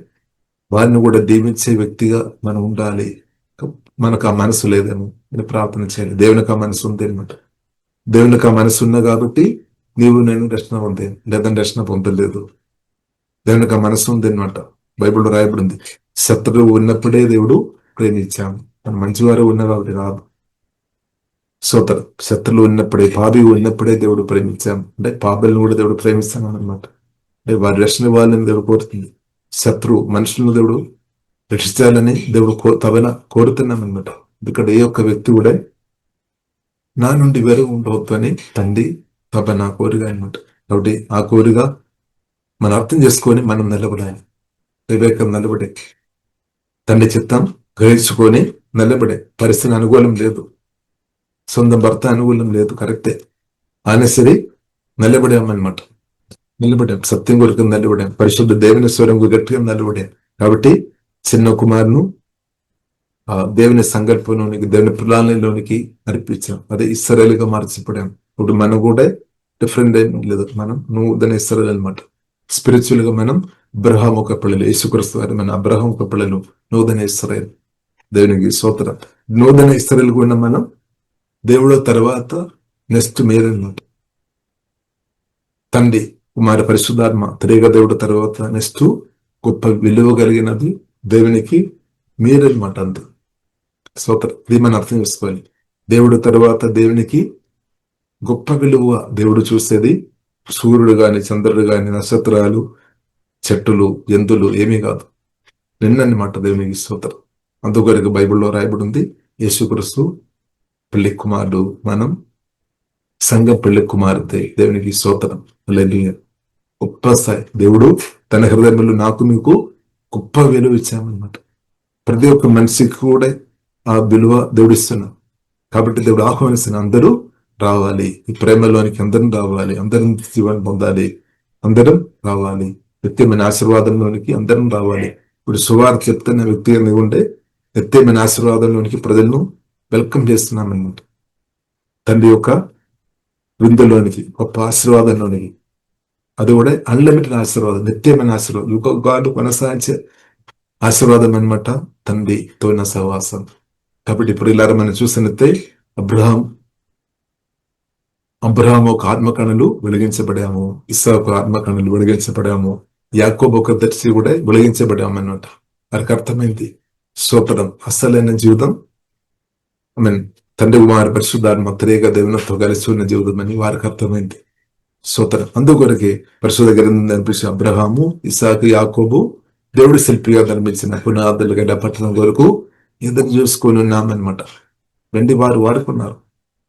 Speaker 1: వారిని కూడా దీవించే వ్యక్తిగా మనం ఉండాలి. మనకు ఆ మనసు లేదేమో అని ప్రార్థన చేయాలి. దేవునికి ఆ మనసు ఉంది అనమాట. దేవునికి ఆ మనసు ఉన్నా కాబట్టి నీవు నేను రక్షణ పొందాను, లేదంటే రక్షణ పొందలేదు. దేవునికి ఆ మనసు ఉంది అనమాట. బైబిల్లో రాయబడింది, శత్రువు ఉన్నప్పుడే దేవుడు ప్రేమించాము. మన మంచివారు ఉన్న కాబట్టి రాదు. శత్రులు ఉన్నప్పుడే, పాపి ఉన్నప్పుడే దేవుడు ప్రేమించాము. అంటే పాపలను కూడా దేవుడు ప్రేమిస్తాను అనమాట. అంటే వారి రక్షణ వాళ్ళని దేవుడు కోరుతుంది. మనుషులను దేవుడు రక్షించాలని దేవుడు కోరుతున్నాం అనమాట. ఎందుకంటే ఏ ఒక్క వ్యక్తి కూడా నా నుండి వేరు ఉండవద్దు అని తండ్రి నా కోరిక అనమాట. కాబట్టి ఆ కోరిక మనం అర్థం చేసుకొని మనం నిలబడాలి. వివేకం నిలబడే, తండ్రి చిత్తం గ్రహించుకొని నిలబడే. పరిస్థితి అనుకూలం లేదు, సొంత భర్త అనుకూలం లేదు, కరెక్టే. అయినా సరే నిలబడామన్నమాట. సత్యం కొరకు నిలబడాం, పరిశుద్ధ దేవుని స్వరం గట్టిగా నిలబడాం. కాబట్టి చిన్న కుమారును ఆ దేవుని సంకల్పంలోనికి, దేవుని ప్రణాళికలోనికి నడిపించాం. అదే ఇశ్రాయేలుగా మార్చబడాం. ఇప్పుడు మనం కూడా డిఫరెంట్ ఏం లేదు, మనం నూతన ఇశ్రాయేలు అనమాట. స్పిరిచువల్ గా మనం అబ్రహాము ఒక పిల్లలు, యేసుక్రీస్తు వారు మన అబ్రహాం ఒక పిల్లలు, నూతన ఇశ్రాయేలు. దేవునికి స్తోత్రం. నూతన ఇశ్రాయేలు కూడా మనం దేవుడు తర్వాత నెక్స్ట్ మీరన్నమాట. తండ్రి కుమార పరిశుద్ధాత్మ త్రియేక దేవుడు తర్వాత నెక్స్ట్ గొప్ప విలువ కలిగినది దేవునికి మీరన్నమాట. అంత స్తోత్రం. ఇది మనం అర్థం చేసుకోవాలి. దేవుడు తర్వాత దేవునికి గొప్ప విలువ. దేవుడు చూసేది సూర్యుడు గాని, చంద్రుడు గాని, నక్షత్రాలు, చెట్టులు, జంతువులు ఏమీ కాదు, నిన్నమాట దేవునికి స్తోత్రం. అందుకొరకు బైబిల్లో రాయబడి ఉంది, యేసుక్రీస్తు పెళ్లి కుమారుడు, మనం సంఘం పెళ్లి కుమార్తె. దేవునికి స్తోత్రం. గొప్ప స్థాయి. దేవుడు తన హృదయంలో నాకు మీకు గొప్ప విలువ ఇచ్చామన్నమాట. ప్రతి ఒక్క మనిషికి కూడా ఆ విలువ దేవుడు ఇస్తున్నాడు. కాబట్టి దేవుడు ఆహ్వానిస్తున్న అందరూ రావాలి, ఈ ప్రేమలోనికి అందరం రావాలి, అందరం జీవనం పొందాలి, అందరం రావాలి, నిత్యమైన ఆశీర్వాదంలోనికి అందరం రావాలి. ఇప్పుడు సువార్త చెప్తున్న వ్యక్తిగా ఉండే నిత్యమైన ఆశీర్వాదంలోనికి ప్రజలను వెల్కమ్ చేస్తున్నామన్నమాట. తండ్రి యొక్క విందులోనికి, గొప్ప ఆశీర్వాదంలోనికి. అది కూడా అన్లిమిటెడ్ ఆశీర్వాదం, నిత్యమైన ఆశీర్వాదం, యుగాలు కొనసాగించే ఆశీర్వాదం అనమాట తండ్రితో నా సహవాసం. కాబట్టి ఇప్పుడు ఇలా మనం చూసినట్టే అబ్రహాము ఒక ఆత్మకణులు వెలిగించబడాము, ఇస్సాకు ఆత్మకణులు వెలిగించబడాము, యాకోబు ఒక దర్శి కూడా వెలిగించబడాము అన్నమాట. వారికి అర్థమైంది స్తోత్రం. అసలైన జీవితం తండ్రి కుమార పరిశుద్ధాత్మ త్రియేక దేవునితో కలిసి ఉన్న జీవితం అని వారికి అర్థమైంది స్తోత్రం. అందుకొరకే పరిశుద్ధ గ్రంథం కనిపించిన అబ్రహాము, ఇస్సాకు, యాకోబు దేవుడి శిల్పిగా కనిపించిన పునాదులు గడ్డ పట్టణం వరకు ఎదురు చూసుకొని ఉన్నామన్నమాట. వెండి వారు వాడుకున్నారు,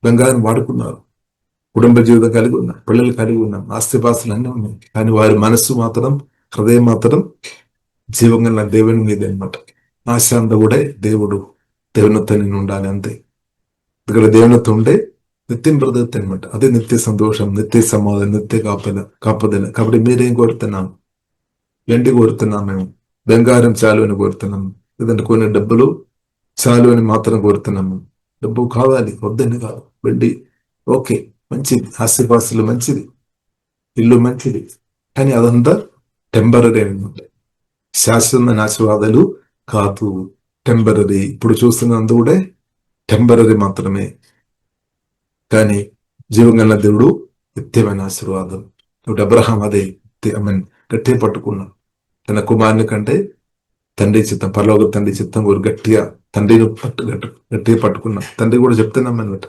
Speaker 1: బంగారం వాడుకున్నారు, కుటుంబ జీవితం కలిగి ఉన్నాం, పిల్లలు కలిగి ఉన్నాం, ఆస్తిపాస్తులు అన్నీ ఉన్నాయి. కానీ వారి మనస్సు మాత్రం, హృదయం మాత్రం జీవంగా దేవుని మీద అనమాట. ఆశాంత కూడా దేవుడు దేవునితో నేను ఉండాలి అంతే. ఇక్కడ దేవునితో ఉంటే నిత్యం బ్రతుకుతాయి అనమాట. అదే నిత్య సంతోషం, నిత్య సమాధానం, నిత్య కాపుదల. కాబట్టి మీరేం కోరుతున్నాం? వెండి కోరుతున్నాం మేము, బంగారం చాలు అని కోరుతున్నాము, లేదంటే కొన్ని డబ్బులు చాలు అని మాత్రం కోరుతున్నాము. డబ్బు కావాలి వద్దని కాదు, వెండి ఓకే మంచిది, ఆస్తిపాస్తులు మంచిది, ఇల్లు మంచిది, కానీ అదంతా టెంపరీ అనమాట. శాశ్వతమైన ఆశీర్వాదాలు కాదు, టెంపరీ. ఇప్పుడు చూస్తున్నందు కూడా టెంపరీ మాత్రమే. కానీ జీవంగల దేవుడు నిత్యమైన ఆశీర్వాదం. ఇప్పుడు అబ్రహాం అదే గట్టిగా పట్టుకున్నాం. తన కుమారుని కంటే తండ్రి చిత్తం, పరలోక తండ్రి చిత్తం కూడా గట్టిగా తండ్రిని గట్టిగా పట్టుకున్నాం. తండ్రి కూడా చెప్తున్నాం అనమాట,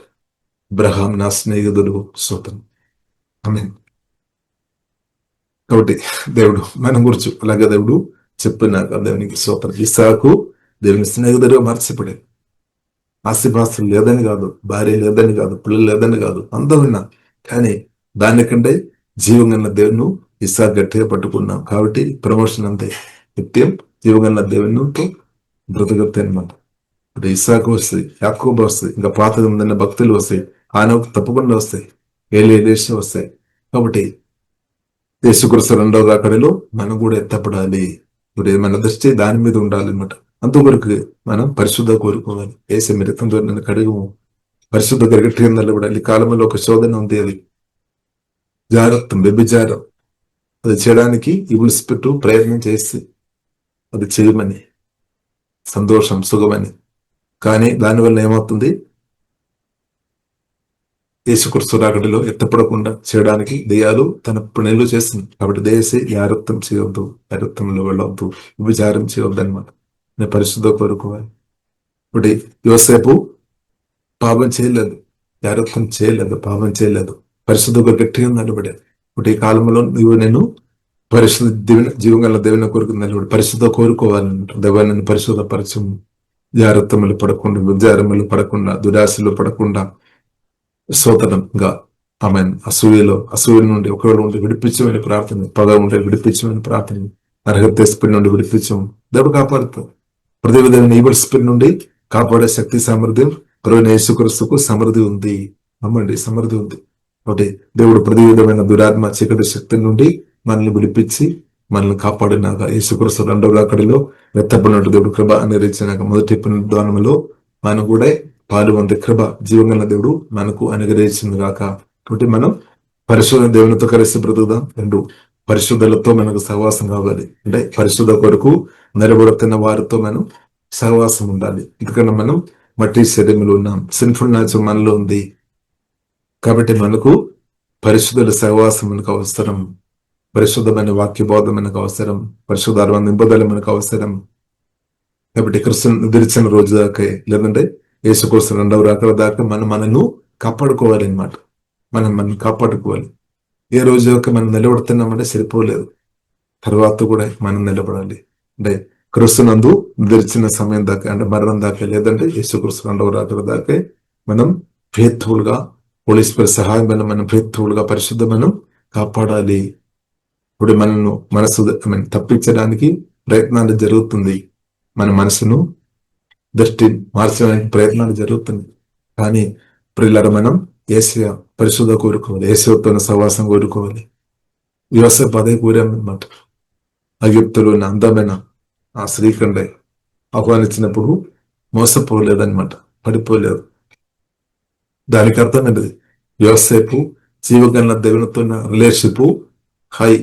Speaker 1: అబ్రహాం నా స్నేహితుడు స్తోత్రం. ఆమేన్. కాబట్టి దేవుడు మన గురించి అలాగే దేవుడు చెప్పినాక దేవునికి స్తోత్రం. ఇస్సాకు దేవుని స్నేహితుడిగా మార్చబడాడు. ఆస్తిపాస్తులు లేదని కాదు, భార్య లేదని కాదు, పిల్లలు లేదని కాదు, అందరూ విన్నా. కానీ దానికంటే జీవంగన్న దేవుని ఇస్సాకు గట్టిగా పట్టుకున్నాం. కాబట్టి ప్రమోషన్ అంతే, నిత్యం జీవంగన్న దేవునితో బ్రతకత్తే అనమాట. ఇప్పుడు ఇస్సాకు వస్తాయి, యాకోబు వస్తాయి, ఇంకా పాత ఉందన్న భక్తులు వస్తాయి, ఆయన తప్పకుండా వస్తాయి, ఏలియా వస్తాయి. కాబట్టి యేసుక్రీస్తు రెండవ రాకడలో మనం కూడా ఎత్తపడాలి. ఇప్పుడు మన దృష్టి దాని మీద ఉండాలి అనమాట. అంతవరకు మనం పరిశుద్ధ కోరుకోవాలి. ఏసే మిరతంతో నన్ను కడుగుము, పరిశుద్ధ గట్టిగా నిలబడాలి. ఈ కాలంలో ఒక శోధన ఉంది, అది జాగ్రత్త, వ్యభిచారం. అది చేయడానికి ఇవులు పెట్టు ప్రయత్నం చేసి అది చేయమని, సంతోషం సుఖమని. కానీ దానివల్ల ఏమవుతుంది? యేసుక్రీస్తు రాకడలో ఎత్తపడకుండా చేయడానికి దెయ్యాలు తన పనులు చేస్తుంది. కాబట్టి దయచేసి యారత్వం చేయవద్దు, యారత్వంలో వెళ్ళవద్దు, విచారం చేయవద్దు అనమాట. నేను పరిశుద్ధ కోరుకోవాలి. ఇప్పుడు యోసేపు పాపం చేయలేదు, యారత్వం చేయలేదు, పాపం చేయలేదు, పరిశుద్ధంగా గట్టిగా నిలబడాడు. ఇప్పుడు ఈ కాలంలో నేను పరిశుద్ధ జీవంగల దేవుని కొరకు నిలబడి పరిశుద్ధ కోరుకోవాలన్నమాట. దేవాన్ని పరిశుద్ధ పరచం, జాగ్రత్తలు పడకుండా, విచారములు పడకుండా, దురాశలు పడకుండా, స్తోత్రంగా ఆమె అసూయ నుండి ఒకవేళ ఉండి విడిపించమని ప్రార్థన, పగ ఉంటే విడిపించమని ప్రార్థన, నరహత్య స్పిన్ నుండి విడిపించము, దేవుడు కాపాడుతాం. ప్రతివిధమైన ఈవల్ స్పిన్ నుండి కాపాడే శక్తి సామర్థ్యం ప్రభువైన యేసుక్రీస్తుకు సమృద్ధి ఉంది. అమ్మండి, సమృద్ధి ఉంది. ఒకటి దేవుడు ప్రతి విధమైన దురాత్మ చీకటి శక్తి నుండి మనల్ని విడిపించి మనల్ని కాపాడినాక యేసుక్రీస్తు రెండవ రాకడలో ఎత్తబడినట్టు దేవుడు కృప అనుగ్రహించినాక మొదటి పునరుద్ధానములో మనం కూడా పాలు వంటి కృప జీవంగల దేవుడు మనకు అనుగ్రహించింది కాక. కాబట్టి మనం పరిశుద్ధ దేవునితో కలిసి బ్రతుకుదాం. రెండు, పరిశుద్ధులతో మనకు సహవాసం కావాలి. అంటే పరిశుద్ధ కొరకు నిలబడుతున్న వారితో మనం సహవాసం ఉండాలి. ఎందుకంటే మనం మట్టి శరీరంలో ఉన్నాం, సిన్ఫుల్ నేచర్ మనలో ఉంది. కాబట్టి మనకు పరిశుద్ధుల సహవాసం మనకు అవసరం, పరిశుద్ధమైన వాక్య బోధం మనకు అవసరం, పరిశుద్ధాత్మ నింపుదల మనకు అవసరం. కాబట్టి క్రిస్తుని తెరిచిన రోజు దాకా, లేదంటే యేసుక్రీస్తు రెండవ రాకడ దాకా మనను కాపాడుకోవాలి అనమాట. మనం కాపాడుకోవాలి. ఏ రోజు దాకా మనం నిలబడుతున్నామంటే సరిపోలేదు, తర్వాత కూడా మనం నిలబడాలి. అంటే క్రిస్తునందు తెరిచిన సమయం దాకా, అంటే మరణం దాకా, లేదంటే యేసుక్రీస్తు రెండవ రాకడ దాకా మనం ఫెయిత్ఫుల్ గా, హోలీ స్పిరిట్ సహాయం మనం ఫెయిత్ఫుల్ గా పరిశుద్ధ మనం కాపాడాలి. ఇప్పుడు మనను మనసు తప్పించడానికి ప్రయత్నాలు జరుగుతుంది, మన మనసును దృష్టి మార్చడానికి ప్రయత్నాలు జరుగుతుంది. కానీ ప్రియులారా, మనం యేసయ్య పరిశుద్ధ కోరుకోవాలి, యేసయ్యతో సహవాసం కోరుకోవాలి. యోసేపు అదే కోరామన్నమాట. ఐగుప్తులో ఉన్న అందమైన ఆ స్త్రీకండే ఆహ్వానించినప్పుడు మోసపోలేదన్నమాట, పడిపోలేదు. దానికి అర్థం ఏంటిది? యోసేపు జీవగల దేవునితో ఉన్న రిలేషన్షిప్ హై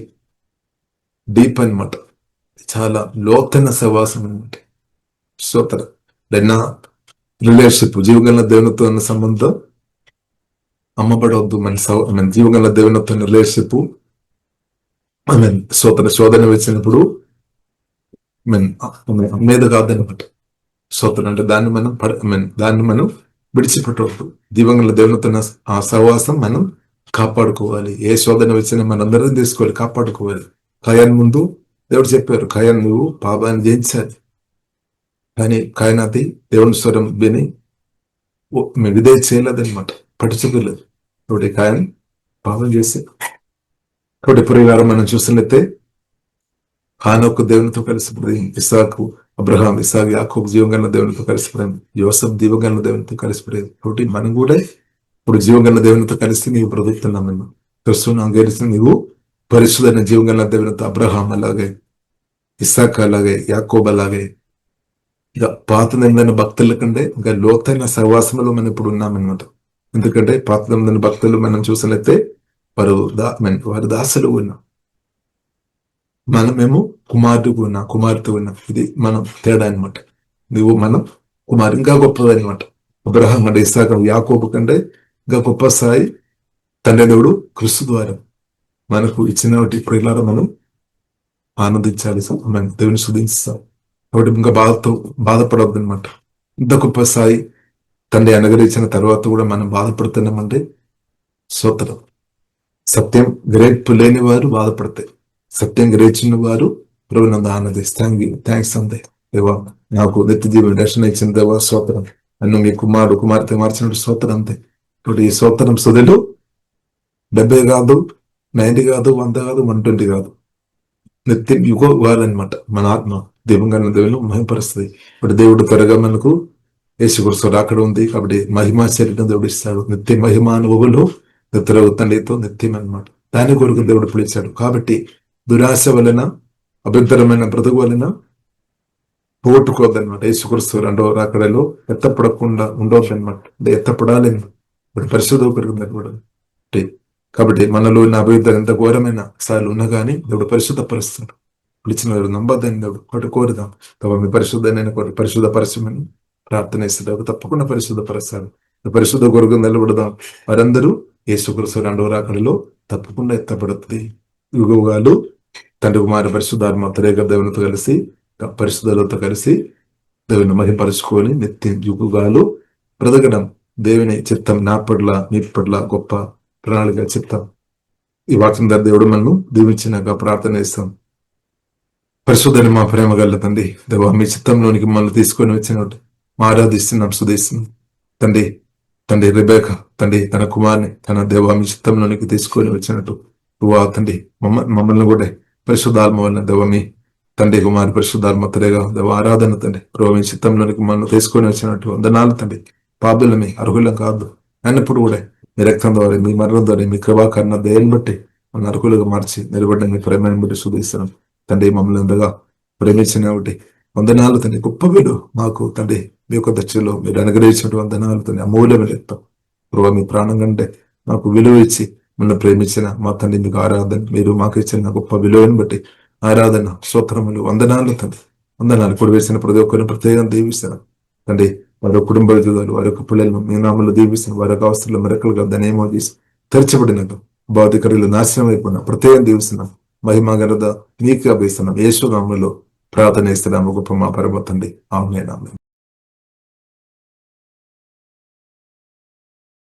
Speaker 1: డీప్ అనమాట, చాలా లోతైన సహవాసం అనమాట. స్తోత్ర నా రిలేషన్షిప్ జీవగల దేవునితో ఉన్న సంబంధం అమ్మబడవద్దు. మన జీవగల దేవునితో ఉన్న రిలేషన్షిప్ శోధన వచ్చినప్పుడు మీద కాదనమాట. స్తోత్రం అంటే దాన్ని మనం విడిచిపెట్టవద్దు. దీవంగల దేవునితో ఆ సహవాసం మనం కాపాడుకోవాలి. ఏ శోధన వచ్చినా మనందరం తీసుకోవాలి, కాపాడుకోవాలి. కయాన్ ముందు దేవుడు చెప్పారు, కయాన్ నువ్వు పాపాన్ని జయించాలి. కానీ కాయనాతి దేవుని స్వరం విని విధేయ చేయలేదన్నమాట, పట్టించుకోలేదు. కాబట్టి కాయన్ పాపం చేసి, కాబట్టి పరివారం మనం చూసినట్లయితే హానోకు దేవునితో కలిసి, ఇస్సాకు అబ్రహాం, ఇసాక్, యాకోబు జీవంగల దేవునితో కలిసిపోయాను. యోసఫ్ జీవంగల దేవునితో కలిసిపోయారు. కాబట్టి మనం కూడా ఇప్పుడు జీవంగల దేవునితో కలిసి నీవు బ్రతుకుతున్నాం. మేము క్రిస్తువును అంగీకరిస్తే నీవు పరిశుద్ధైన జీవంగల దేవునితో అబ్రహాం అలాగే, ఇసాక్ అలాగే, యాకోబు అలాగే, ఇక పాత నిబంధన భక్తుల కంటే ఇంకా లోతైన సహవాసంలో మనం ఇప్పుడు ఉన్నామన్నమాట. ఎందుకంటే పాత నిబంధన భక్తులు మనం చూసినట్లయితే వారి దాసులు ఉన్నాం, మనమేమో కుమారుడు ఉన్నా, కుమార్తె ఉన్నా. ఇది మనం తేడా అనమాట. నువ్వు మనం కుమారు ఇంకా గొప్పది అనమాట. అబ్రహాం కంటే, ఇస్సాకు, యాకోబు కంటే ఇంకా గొప్ప స్థాయి తండ్రి దేవుడు క్రీస్తు ద్వారా మనకు ఇచ్చిన ప్రియులారా మనం ఆనందించాలి. మనం దేవుని స్తుతిస్తాం. కాబట్టి ఇంకా బాధపడవద్దు అనమాట. ఇంత గొప్ప స్థాయి తండ్రి అనుగ్రహించిన తర్వాత కూడా మనం బాధపడుతున్నామంటే స్తోత్రం. సత్యం గ్రహింపు లేని వారు బాధపడతాయి, సత్యం గ్రహించిన వారు ప్రభునందు ఆనందిస్తాం. థ్యాంక్స్ అంతే దేవా, నాకు నిత్య జీవన రక్షణ ఇచ్చిన దేవా స్తోత్రం. నన్ను మీ కుమార్తె మార్చినట్టు స్తోత్రం అంతే. కాబట్టి ఈ స్తోత్రం సుధులు 70 కాదు, 90 కాదు, 100 కాదు, 120 కాదు, నిత్యం యుగాలన్నమాట. మన ఆత్మ దీపంగా దేవుని మహిమపరుస్తుంది. ఇప్పుడు దేవుడు త్వరగా మనకు యేసుక్రీస్తు రాకడ ఉంది. కాబట్టి మహిమా శరీరం దేవుడు ఇస్తాడు. నిత్య మహిమానుభవులు నిద్ర తండ్రితో నిత్యం అన్నమాట. దాని కొరకు దేవుడు పిలిచాడు. కాబట్టి దురాశ వలన, అభ్యంతరమైన బ్రతుకు వలన పోగొట్టుకోవద్దనమాట. యేసుక్రీస్తు రెండవ రాకడలో ఎత్తపడకుండా ఉండవద్దనమాట. అంటే ఎత్తపడాలి. ఇప్పుడు పరిశుద్ధ కొరకు. కాబట్టి మనలో ఉన్న అభ్యంతరం ఎంత ఘోరమైన స్థాయిలో ఉన్నా కానీ దేవుడు పరిశుద్ధపరుస్తాడు. పిలిచిన వారు నమ్మద్దని దేవుడు ఒకటి కోరుదాం. తప్ప మీ పరిశుద్ధమైన పరిశుద్ధ పరిశ్రమని ప్రార్థన ఇస్తాడు. తప్పకుండా పరిశుద్ధపరుస్తాడు. పరిశుద్ధ కొరకు నిలబడదాం. వారందరూ యేసుక్రీస్తు రెండవ రాకడలో తప్పకుండా ఎత్తపడుతుంది. యుగాలు తండ్రి కుమార పరిశుద్ధాత్మ త్రేక దేవునితో కలిసి, పరిశుద్ధులతో కలిసి దేవుని మహిమపరుచుకొని నిత్యం యుగాలు బ్రతకడం దేవుని చిత్తం. నా పట్ల, మీ పట్ల గొప్ప ప్రణాళిక చిత్తం. ఈ వాక్యం ద్వారా దేవుడు మనం దీవించినాక ప్రార్థన చేస్తాం. పరిశుద్ధని మా ప్రేమ గల తండ్రి దేవా, మీ చిత్తంలోనికి మనల్ని తీసుకొని వచ్చినట్టు మా ఆరాధిస్తున్నాం, సుధిస్తున్నాం. తండ్రి రెబేక తండ్రి తన కుమార్ని తన దేవా మీ చిత్తంలోనికి తీసుకొని వచ్చినట్టు తండ్రి మమ్మల్ని కూడా పరిశుద్ధాత్మ వలన దేవ మీ తండ్రి కుమారి పరిశుద్ధాత్మ తరేగా దేవ ఆరాధన తండ్రి మీ చిత్తంలోనికి మనల్ని తీసుకొని వచ్చినట్టు వందనాలు తండ్రి. పాపులమే, అర్హులం కాదు అన్నప్పుడు కూడా మీ రక్తం ద్వారా, మీ మరణం ద్వారా, మీ కృపాకరణ దయని బట్టి మన అర్హులుగా మార్చి నిలబడిన మీ ప్రేమను బట్టి శుద్ధిస్తున్నాం తండ్రి. మమ్మల్ని ఎంతగా ప్రేమించిన ఒకటి వందనాలు తండ్రి. గొప్ప వీడు మాకు తండ్రి మీ యొక్క దృష్టిలో మీరు అనుగ్రహించిన వందనాలు తండ్రి. అమూల్యమైన రక్తం ప్రభావ, మీ ప్రాణం కంటే మాకు విలువ ఇచ్చి మన ప్రేమించిన మా తండ్రి మీకు ఆరాధన. మీరు మాకు ఇచ్చిన గొప్ప విలువను బట్టి ఆరాధన, స్తోత్రములు, వందనాలు తండ్రి. వందనాలు కూడా వేసిన ప్రతి ఒక్కరిని ప్రత్యేకంగా దీవిస్తాను తండ్రి. వారి కుటుంబ విధులు, వారి యొక్క పిల్లలను మీ నామంలో దీవిస్తాను. వారి యొక్క అవస్థల్లో మెరకలుగా ధనేమో చేసి తెరచబడినట్టు బాధికరులు నాశనం అయిపోయినా ప్రత్యేకం దీవిస్తున్నాం. మహిమ ఘనత నీకు అభిస్తున్నాం. యేసు నామములో ప్రార్థన ఇస్తున్నాము గొప్ప మా పరమ తండ్రి. ఆమేన్.